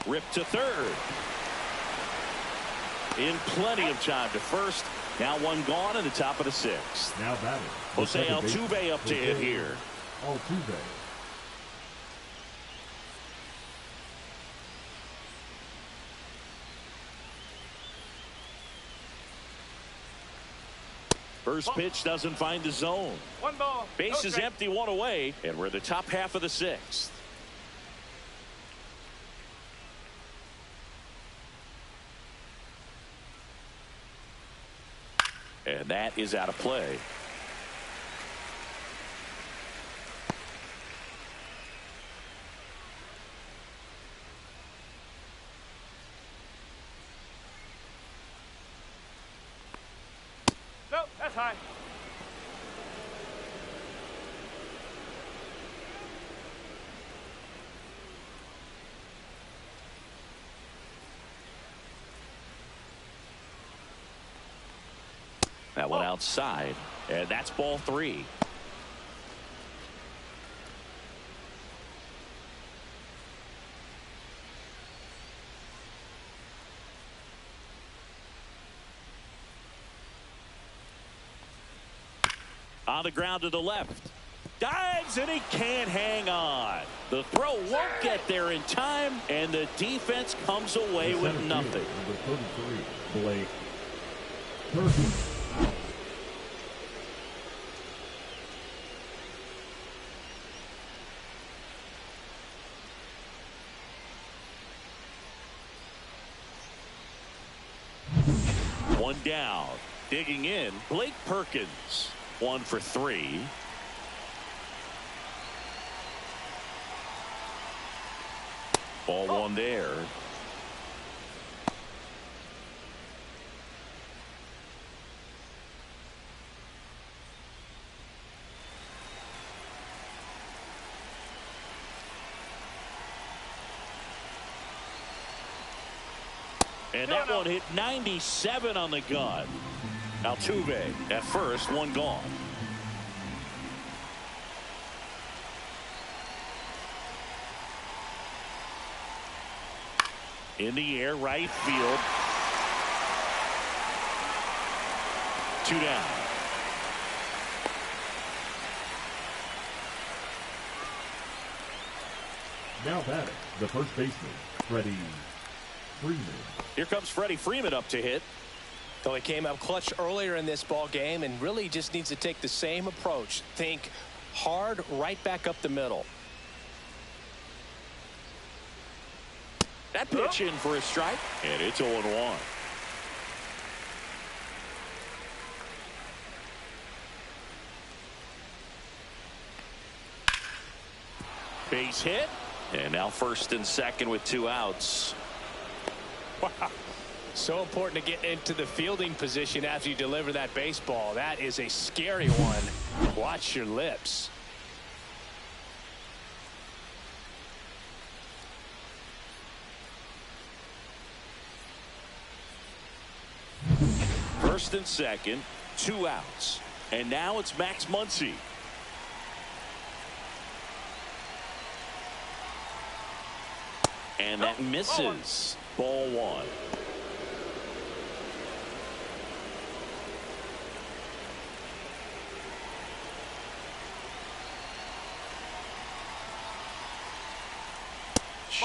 Ripped to third. In plenty of time to first. Now 1 gone in the top of the 6th. Now batting. Jose Altuve up to hit here. Altuve. First pitch doesn't find the zone. 1 ball. Base no is strike. empty, 1 away, and we're in the top half of the 6th. And that is out of play. No, that's high. That one outside, and that's ball 3. On the ground to the left. Dives, and he can't hang on. The throw won't get there in time, and the defense comes away with nothing. Number 33, Blake Perkins. One down. Digging in, Blake Perkins. 1 for 3. Ball 1 there. And that one hit 97 on the gun. Altuve at first, 1 gone. In the air, right field. 2 down. Now batting, the first baseman, Freddie Freeman. Here comes Freddie Freeman up to hit. Though he came up clutch earlier in this ball game and really just needs to take the same approach. Think hard right back up the middle. That pitch in for a strike, and it's 0-1. Base hit, and now first and second with 2 outs. Wow. So important to get into the fielding position after you deliver that baseball. That is a scary one. Watch your lips. First and second, 2 outs. And now it's Max Muncy. And that misses. Ball 1.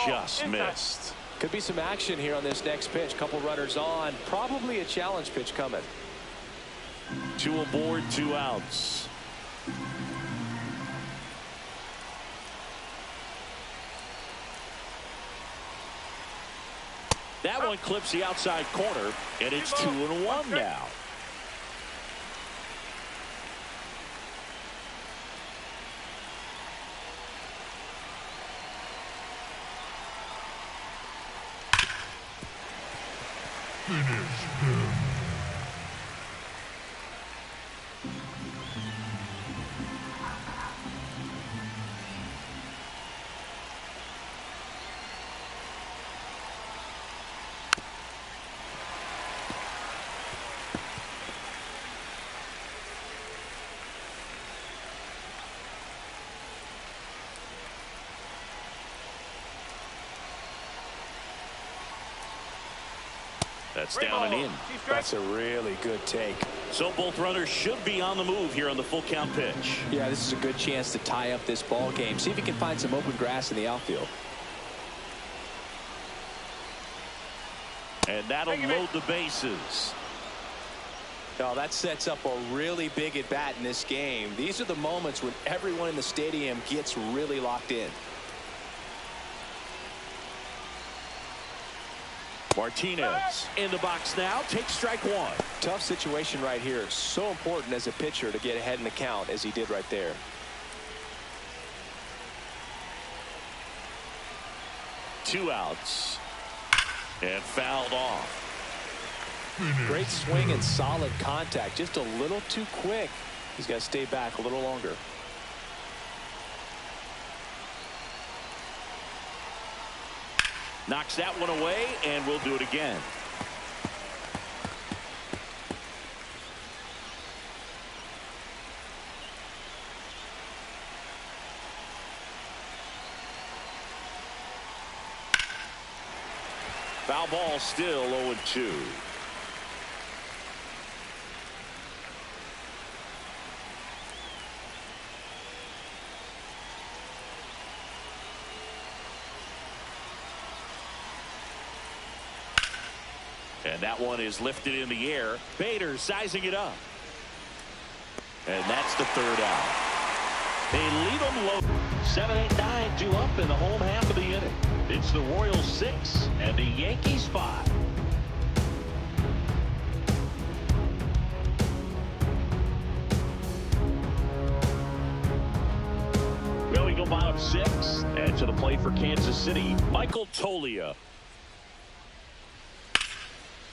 Just missed. Could be some action here on this next pitch. Couple runners on. Probably a challenge pitch coming. 2 aboard, 2 outs. That one clips the outside corner, and it's 2-1 now. Finish him. That's down and in. That's a really good take. So both runners should be on the move here on the full count pitch. Yeah, this is a good chance to tie up this ball game. See if he can find some open grass in the outfield. And that'll load the bases. Oh, that sets up a really big at bat in this game. These are the moments when everyone in the stadium gets really locked in. Martinez in the box now, takes strike 1. Tough situation right here. So important as a pitcher to get ahead in the count as he did right there. Two outs. And fouled off. Great swing and solid contact. Just a little too quick. He's got to stay back a little longer. Knocks that one away, and we'll do it again. Foul ball, still 0-2. And that one is lifted in the air. Bader sizing it up. And that's the third out. They leave them low. 7, 8, 9, 2 up in the home half of the inning. It's the Royals 6 and the Yankees 5. Well, we go bottom 6. And to the plate for Kansas City, Michael Toglia.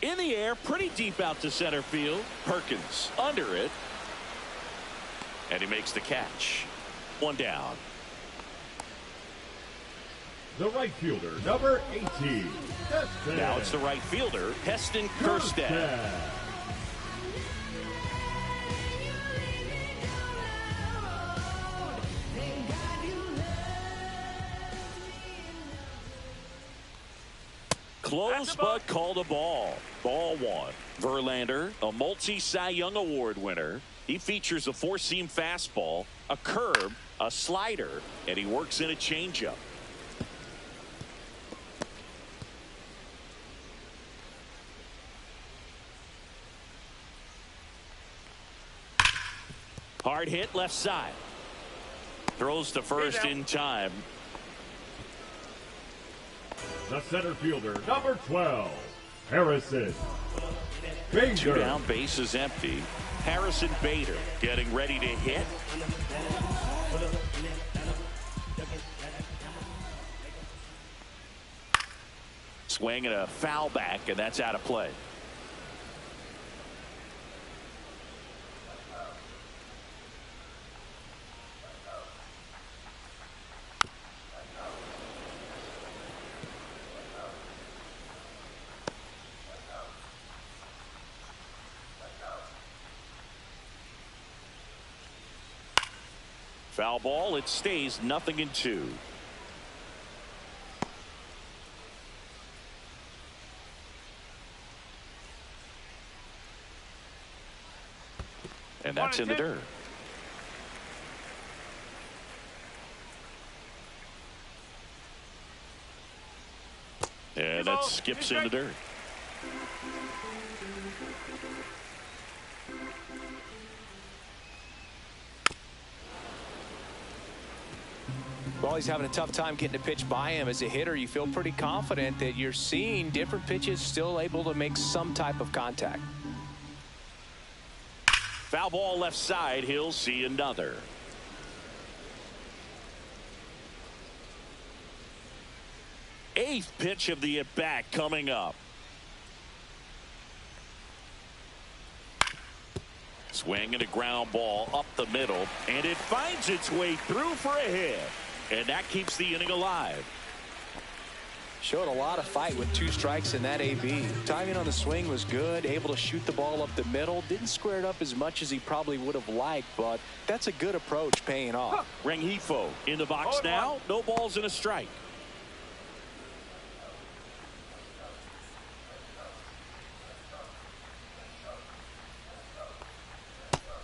In the air, pretty deep out to center field. Perkins under it. And he makes the catch. One down. The right fielder, number 18. Now it's the right fielder, Heston Kjerstad. Close but called a ball. Ball 1. Verlander, a multi-Cy Young Award winner. He features a four-seam fastball, a curve, a slider, and he works in a changeup. Hard hit left side. Throws to first in time. the center fielder, number 12, Harrison Bader. 2 down, base is empty. Harrison Bader getting ready to hit. Swing and a foul back, and that's out of play. Foul ball. It stays 0-2. And that's in the dirt. And that skips in the dirt. Well, he's having a tough time getting a pitch by him. As a hitter, you feel pretty confident that you're seeing different pitches still able to make some type of contact. Foul ball left side. He'll see another. Eighth pitch of the at-bat coming up. Swing and a ground ball up the middle, and it finds its way through for a hit. And that keeps the inning alive. Showed a lot of fight with 2 strikes in that AB. Timing on the swing was good, able to shoot the ball up the middle. Didn't square it up as much as he probably would have liked, but that's a good approach paying off. Rengifo in the box now. No balls and a strike.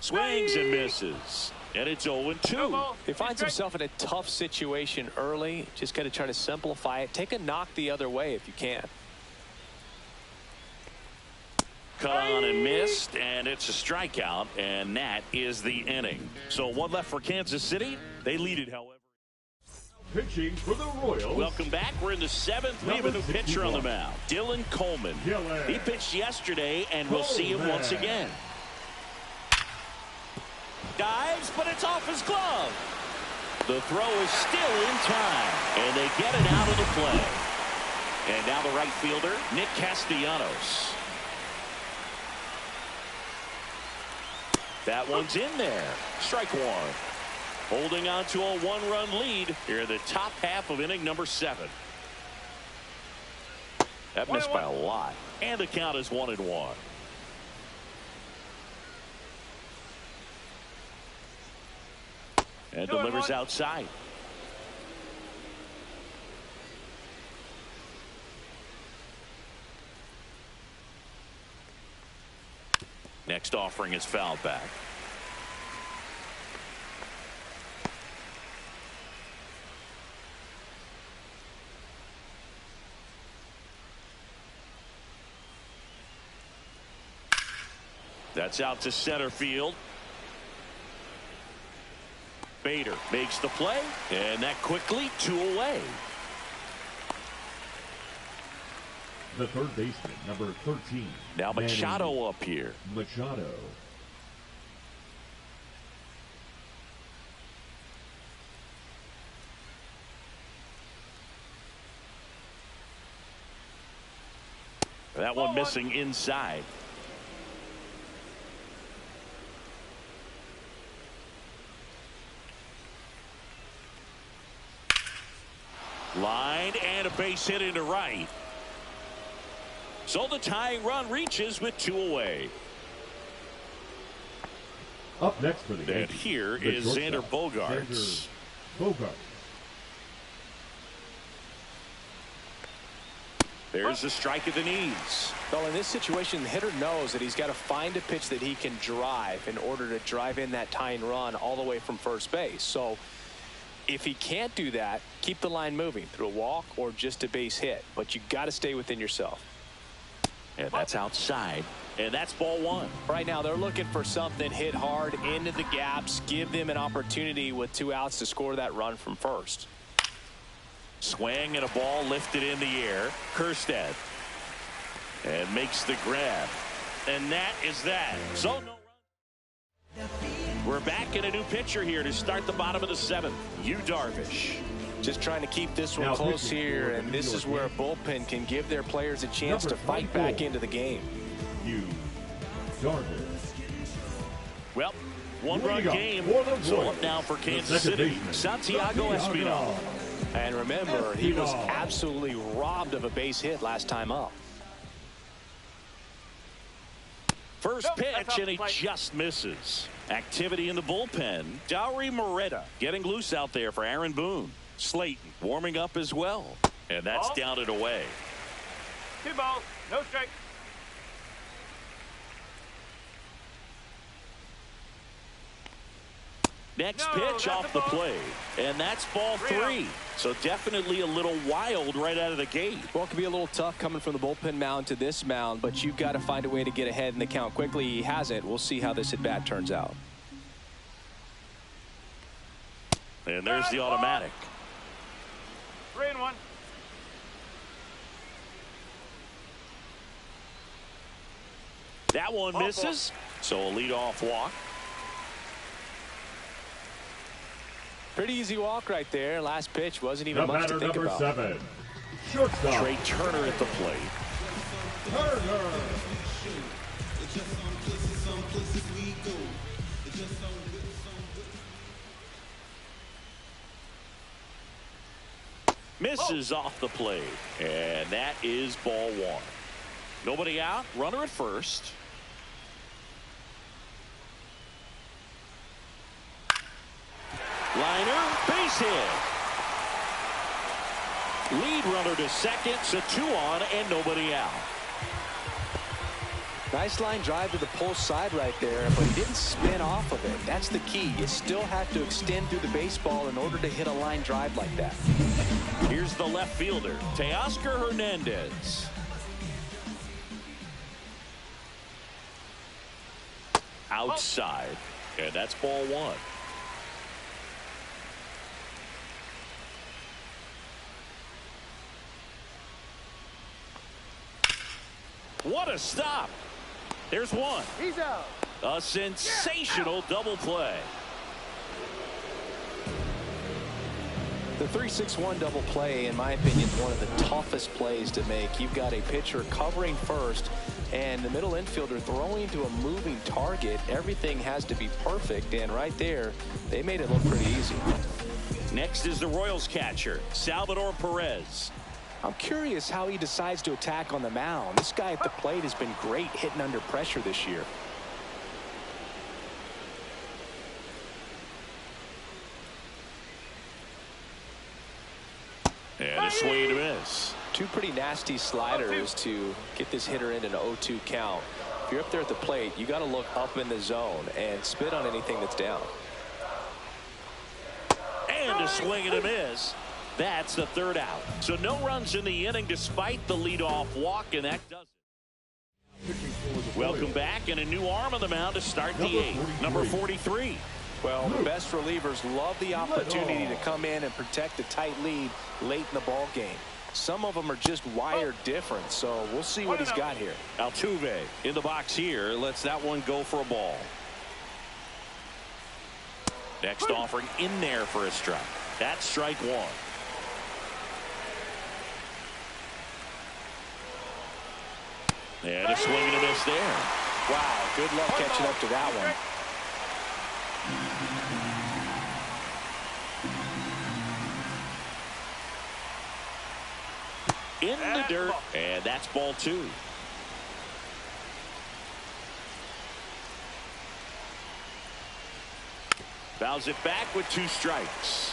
Swings and misses. And it's 0-2. He finds himself in a tough situation early. Just got to try to simplify it. Take a knock the other way if you can. Cut on and missed, and it's a strikeout, and that is the inning. So 1 left for Kansas City. They lead it, however. Pitching for the Royals. Welcome back. We're in the 7th. We have a new pitcher on the mound, Dylan Coleman. He pitched yesterday, and we'll see him once again. Dives, but it's off his glove. The throw is still in time, and they get it out of the play. And now the right fielder, Nick Castellanos. That one's in there. Strike 1. Holding on to a 1-run lead here in the top half of inning number 7. That missed by a lot, and the count is 1-1. And delivers outside. Next offering is fouled back. That's out to center field. Bader makes the play, and that quickly 2 away. The third baseman, number 13. Now Machado up here. Machado. That one missing inside. Line and a base hit into right. So the tying run reaches with 2 away. Up next for the And Yankees, here the is shortstop, Xander Bogaerts. Xander Bogaerts. There's the strike at the knees. Well, in this situation, the hitter knows that he's got to find a pitch that he can drive in order to drive in that tying run all the way from first base. So if he can't do that, keep the line moving through a walk or just a base hit. But you got to stay within yourself. And that's outside. And that's ball 1. Right now, they're looking for something hit hard into the gaps, give them an opportunity with 2 outs to score that run from first. Swing and a ball lifted in the air. Kerstead. And makes the grab. And that is that. So no run. We're back in a new pitcher here to start the bottom of the 7th. Yu Darvish. Just trying to keep this one close here, and this is where a bullpen can give their players a chance to fight back into the game. Yu Darvish. Well, one-run game. So up now for Kansas City, Santiago Espinal. And remember, he was absolutely robbed of a base hit last time up. First pitch, and he just misses. Activity in the bullpen. Dauri Moreta getting loose out there for Aaron Boone. Slayton warming up as well. And that's down and away. 2 balls, no strike. Next pitch off the plate. And that's ball 3. So definitely a little wild right out of the gate. Well, it can be a little tough coming from the bullpen mound to this mound, but you've got to find a way to get ahead in the count quickly. He hasn't. We'll see how this at bat turns out. And there's the automatic. 3-1. That one misses. So a leadoff walk. Pretty easy walk right there. Last pitch wasn't even much to think about. Number 7. Shortstop. Trey Turner at the plate. Turner. Misses off the plate. And that is ball 1. Nobody out. Runner at first. Liner, base hit. Lead runner to second, so 2 on and nobody out. Nice line drive to the pull side right there, but he didn't spin off of it. That's the key. You still have to extend through the baseball in order to hit a line drive like that. Here's the left fielder, Teoscar Hernandez. Outside, and that's ball 1. What a stop. There's 1. He's out. A sensational double play. The 3-6-1 double play, in my opinion, one of the toughest plays to make. You've got a pitcher covering first and the middle infielder throwing to a moving target. Everything has to be perfect, and right there, they made it look pretty easy. Next is the Royals catcher, Salvador Perez. I'm curious how he decides to attack on the mound. This guy at the plate has been great hitting under pressure this year. And a swing and a miss. 2 pretty nasty sliders to get this hitter in an 0-2 count. If you're up there at the plate, you got to look up in the zone and spit on anything that's down. And a swing and a miss. That's the 3rd out. So no runs in the inning despite the leadoff walk, and that does it. Welcome back, and a new arm on the mound to start the 8th. Number 43. Well, the best relievers love the opportunity to come in and protect a tight lead late in the ball game. Some of them are just wired different, so we'll see what he's got here. Altuve in the box here. Lets that one go for a ball. Next offering in there for a strike. That's strike 1. And a swing and a miss there. Wow, good luck catching up to that one. In the dirt, and that's ball 2. Fouls it back with 2 strikes.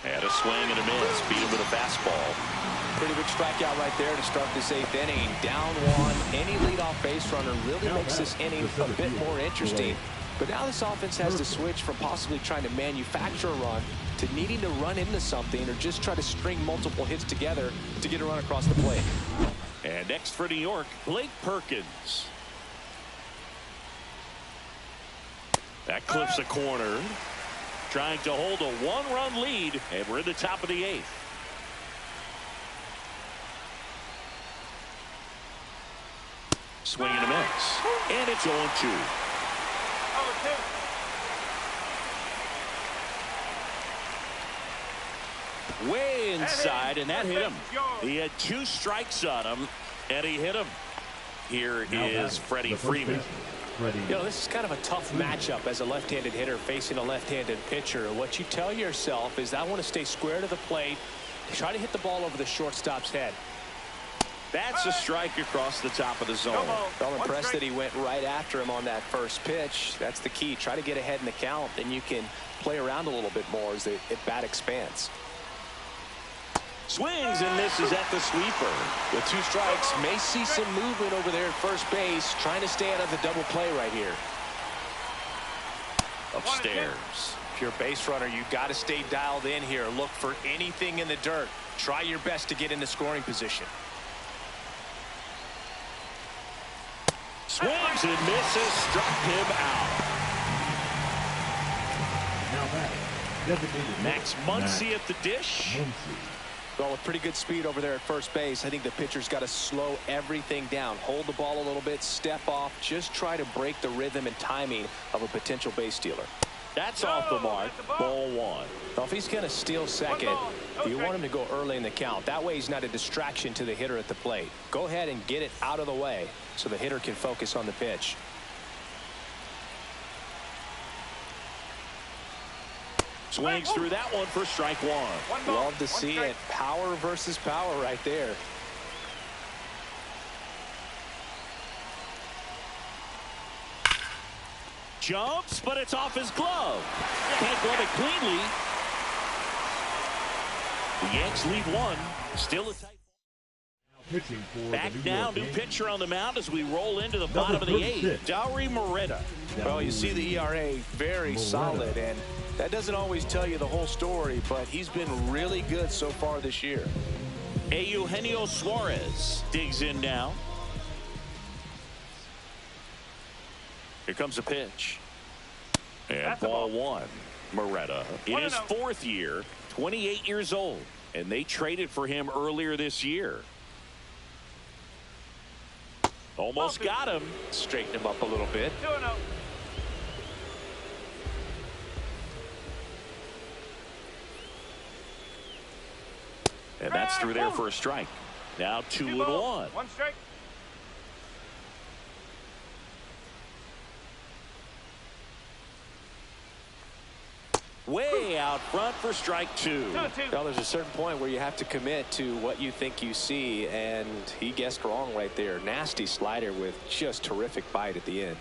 And a swing and a miss. Beat him with a fastball. Pretty big strikeout right there to start this 8th inning. Down 1. Any leadoff base runner really makes this inning a bit more interesting. But now this offense has to switch from possibly trying to manufacture a run to needing to run into something or just try to string multiple hits together to get a run across the plate. And next for New York, Blake Perkins. That clips a corner. Trying to hold a one-run lead, and we're in the top of the 8th. Swing and a miss. And it's 0-2. Way inside, and that hit him. He had 2 strikes on him, and he hit him. Here is Freddie Freeman. You know, this is kind of a tough matchup as a left-handed hitter facing a left-handed pitcher. What you tell yourself is I want to stay square to the plate, try to hit the ball over the shortstop's head. That's a strike across the top of the zone. Well, impressed that he went right after him on that first pitch. That's the key. Try to get ahead in the count, and you can play around a little bit more as the at-bat expands. Swings and misses at the sweeper. With 2 strikes, may see some movement over there at first base, trying to stay out of the double play right here. Upstairs. If you're a base runner, you got to stay dialed in here. Look for anything in the dirt. Try your best to get into scoring position. Swings and misses, struck him out. Now back, designated Max Muncy at the dish. Well, with pretty good speed over there at first base, I think the pitcher's got to slow everything down. Hold the ball a little bit, step off, just try to break the rhythm and timing of a potential base stealer. That's off the mark. Ball 1. Well, if he's going to steal second, you want him to go early in the count. That way he's not a distraction to the hitter at the plate. Go ahead and get it out of the way so the hitter can focus on the pitch. Swings through that one for strike 1. Love to see it. Power versus power right there. Jumps, but it's off his glove. Can't glove it cleanly. The Yanks lead 1. Still a tight. Pitching for Back the New now, York new Yankees. pitcher on the mound as we roll into the bottom of the 8th. Dauri Moreta. Well, you see the ERA very solid, and that doesn't always tell you the whole story, but he's been really good so far this year. Eugenio Suarez digs in now. Here comes a pitch. And ball 1. Moreta in his 4th year, 28 years old, and they traded for him earlier this year. Almost got him. Straighten him up a little bit. 2-0. And that's through there for a strike. Now 2-1. 1 strike. Way out front for strike 2. Well, there's a certain point where you have to commit to what you think you see, and he guessed wrong right there. Nasty slider with just terrific bite at the end.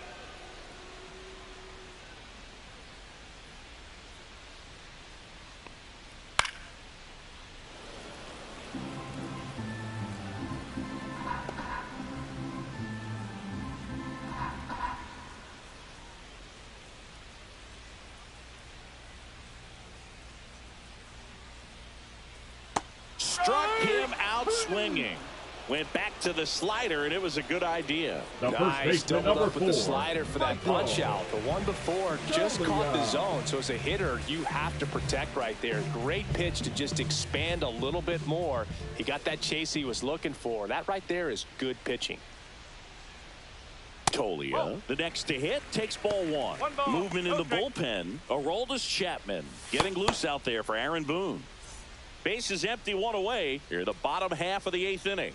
Struck him out swinging. Went back to the slider, and it was a good idea. Nice, doubled up with the 4. slider for that punch out. The one before just caught the zone, so as a hitter, you have to protect right there. Great pitch to just expand a little bit more. He got that chase he was looking for. That right there is good pitching. Tolia, the next to hit, takes ball 1. Movement in the bullpen. Aroldis Chapman getting loose out there for Aaron Boone. Base is empty, 1 away. Here, the bottom half of the 8th inning.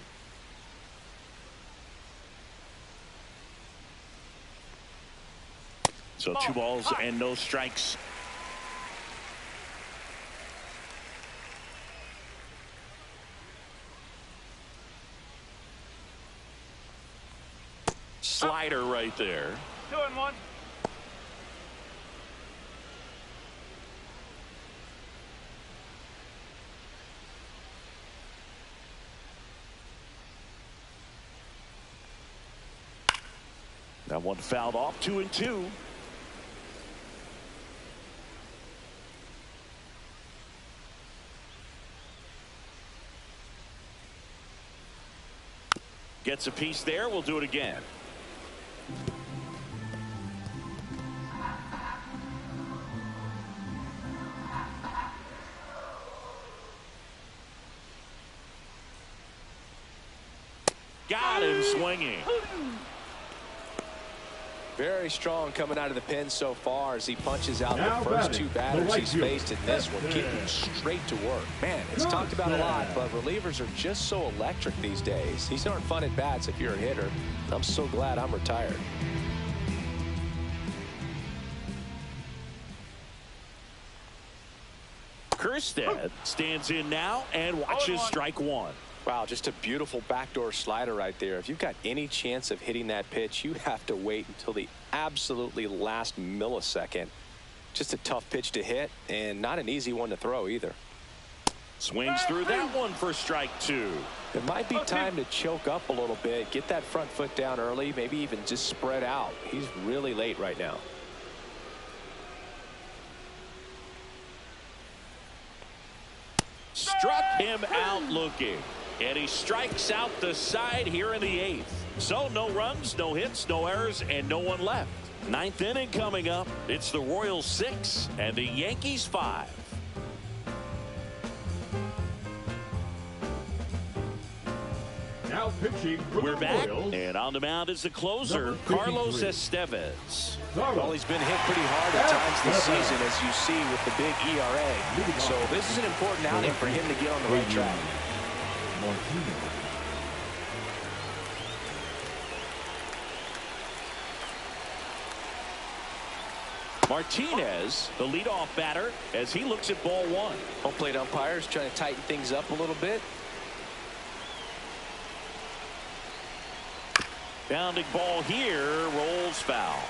So 2 balls and no strikes. Slider right there. 2-1. That one fouled off. 2-2. Gets a piece there. We'll do it again. Got him swinging. Very strong coming out of the pen so far as he punches out Now the first batting, two batters right he's fielder, faced in this one, keeping straight to work. Man, it's talked about a lot, but relievers are just so electric these days. These aren't fun at bats if you're a hitter. I'm so glad I'm retired. Kerstead stands in now and watches strike one. Wow, just a beautiful backdoor slider right there. If you've got any chance of hitting that pitch, you have to wait until the absolutely last millisecond. Just a tough pitch to hit and not an easy one to throw either. Swings through that one for strike two. It might be time to choke up a little bit, get that front foot down early, maybe even just spread out. He's really late right now. Struck him out looking. And he strikes out the side here in the eighth. So no runs, no hits, no errors, and no one left. Ninth inning coming up. It's the Royals 6 and the Yankees 5. Now pitching for We're the back, Royals. and on the mound is the closer, Number Carlos 53. Estevez. Well, he's been hit pretty hard at times this season, as you see with the big ERA. So this is an important outing for him to get on the right track. Martinez. Martinez, the leadoff batter, as he looks at ball one. Home plate umpires trying to tighten things up a little bit. Bounding ball here, rolls foul.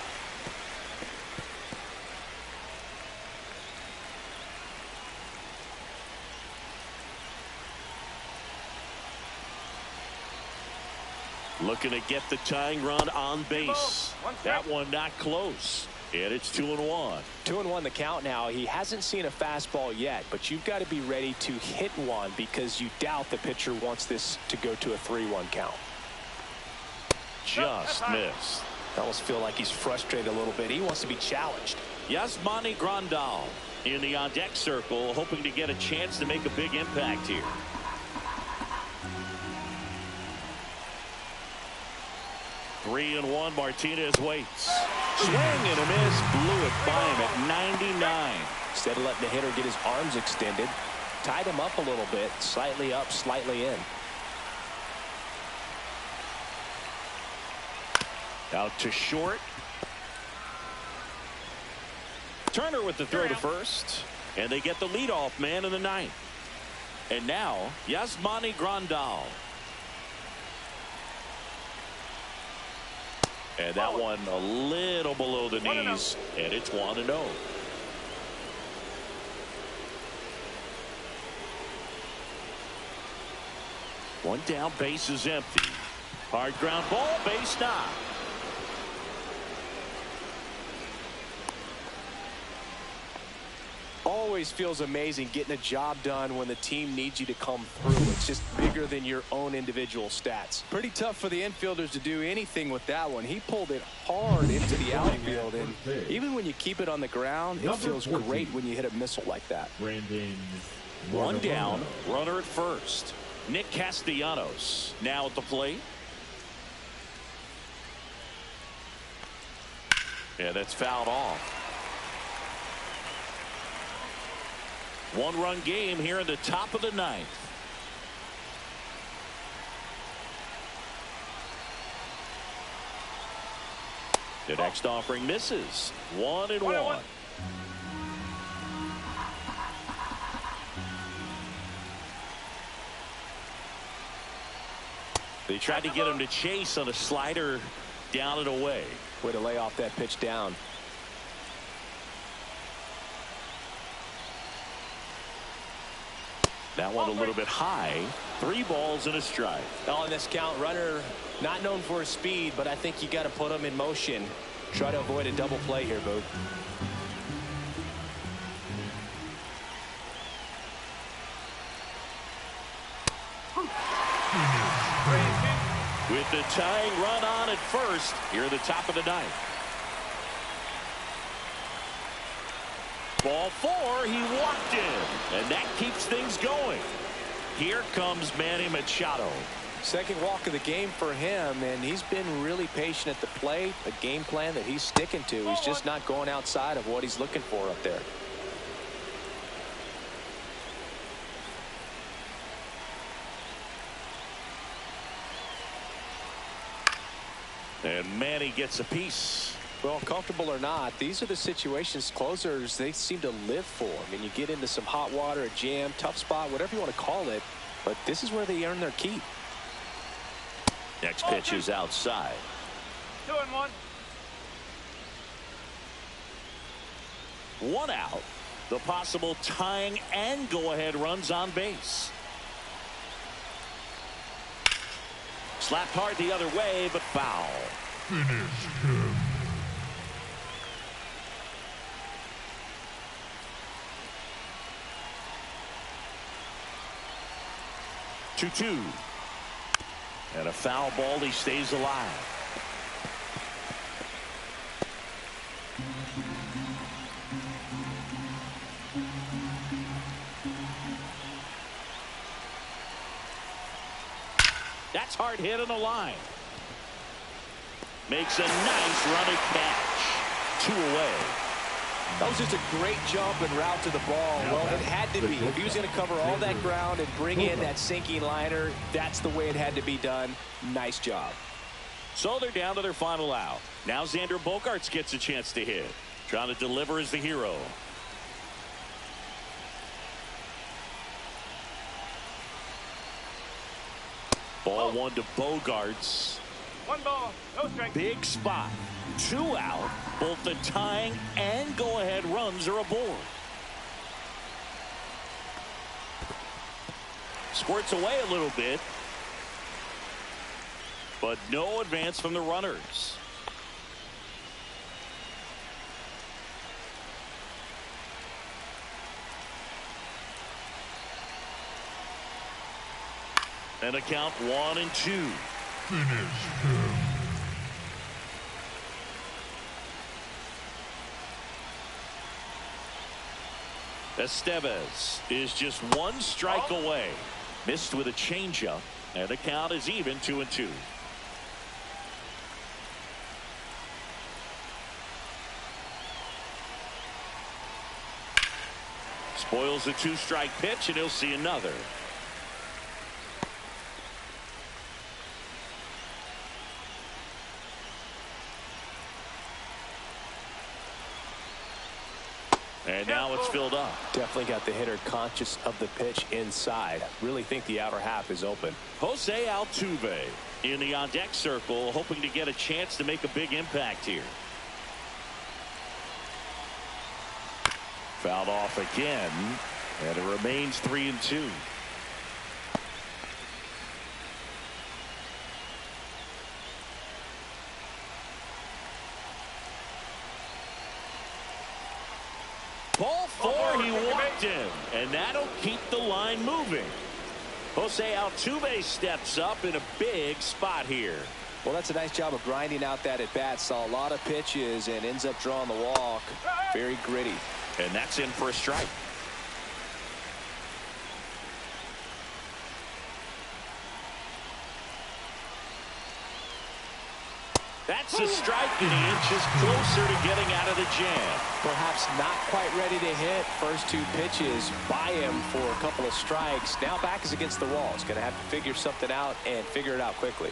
Looking to get the tying run on base. That one not close. And it's 2-1. 2-1 the count now. He hasn't seen a fastball yet, but you've got to be ready to hit one because you doubt the pitcher wants this to go to a 3-1 count. Just missed. I almost feel like he's frustrated a little bit. He wants to be challenged. Yasmani Grandal in the on-deck circle, hoping to get a chance to make a big impact here. Three and one. Martinez waits. Swing and a miss. Blew it by him at 99. Instead of letting the hitter get his arms extended, tied him up a little bit. Slightly up, slightly in. Out to short. Turner with the throw to first. And they get the leadoff man in the ninth. And now, Yasmani Grandal. And that one a little below the knees. And it's 1-0. One down, base is empty. Hard ground ball, base knock. Always feels amazing getting a job done when the team needs you to come through. It's just bigger than your own individual stats. Pretty tough for the infielders to do anything with that one. He pulled it hard into the outfield, and even when you keep it on the ground, it feels great when you hit a missile like that. Brandon. One down, runner at first. Nick Castellanos now at the plate. Yeah, that's fouled off. One-run game here in the top of the ninth. The next offering misses. 1-1. They tried to get him to chase on a slider down and away. Way to lay off that pitch down. That one a little bit high. 3 balls and a strike. On this count, runner not known for his speed, but I think you got to put him in motion. Try to avoid a double play here, Boog. With the tying run on at first here at the top of the ninth. Ball 4, he walked in, and that keeps things going. Here comes Manny Machado. Second walk of the game for him, and he's been really patient at the plate. A game plan that he's sticking to. He's just not going outside of what he's looking for up there. And Manny gets a piece. Well, comfortable or not, these are the situations closers they seem to live for. I mean, you get into some hot water, a jam, tough spot, whatever you want to call it, but this is where they earn their keep. Next pitch is outside. 2-1. 1 out. The possible tying and go-ahead runs on base. Slapped hard the other way, but foul. Finish him. Two. And a foul ball. He stays alive. That's hard hit on the line. Makes a nice running catch. 2 away. That was just a great jump and route to the ball. Well, it had to be. If he was going to cover all that ground and bring in that sinking liner, that's the way it had to be done. Nice job. So they're down to their final out. Now Xander Bogaerts gets a chance to hit. Trying to deliver as the hero. Ball 1 to Bogaerts. 1 ball, no strike. Big spot. 2 out. Both the tying and go-ahead runs are aboard. Squirts away a little bit. But no advance from the runners. And a count 1-2. Finish him. Estevez is just 1 strike away. Missed with a changeup, and the count is even 2-2. Spoils the 2-strike pitch, and he'll see another. And now it's filled up. Definitely got the hitter conscious of the pitch inside. Really think the outer half is open. Jose Altuve in the on-deck circle, hoping to get a chance to make a big impact here. Fouled off again, and it remains 3-2. Ball 4, he walked in, and that'll keep the line moving. Jose Altuve steps up in a big spot here. Well, that's a nice job of grinding out that at-bat. Saw a lot of pitches and ends up drawing the walk. Very gritty. And that's in for a strike. That's a strike, and he inches closer to getting out of the jam. Perhaps not quite ready to hit. First 2 pitches by him for a couple of strikes. Now back is against the wall. He's going to have to figure something out and figure it out quickly.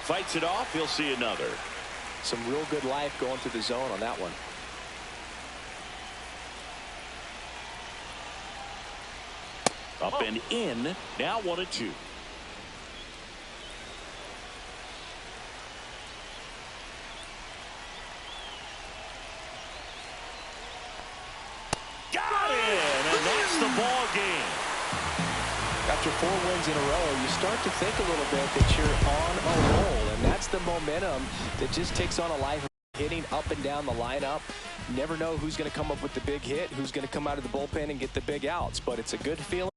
Fights it off. He'll see another. Some real good life going through the zone on that one. Up and in. Now 1-2. Got it, and that's the ball game. After 4 wins in a row, you start to think a little bit that you're on a roll, and that's the momentum that just takes on a life of hitting up and down the lineup. You never know who's going to come up with the big hit, who's going to come out of the bullpen and get the big outs, but it's a good feeling.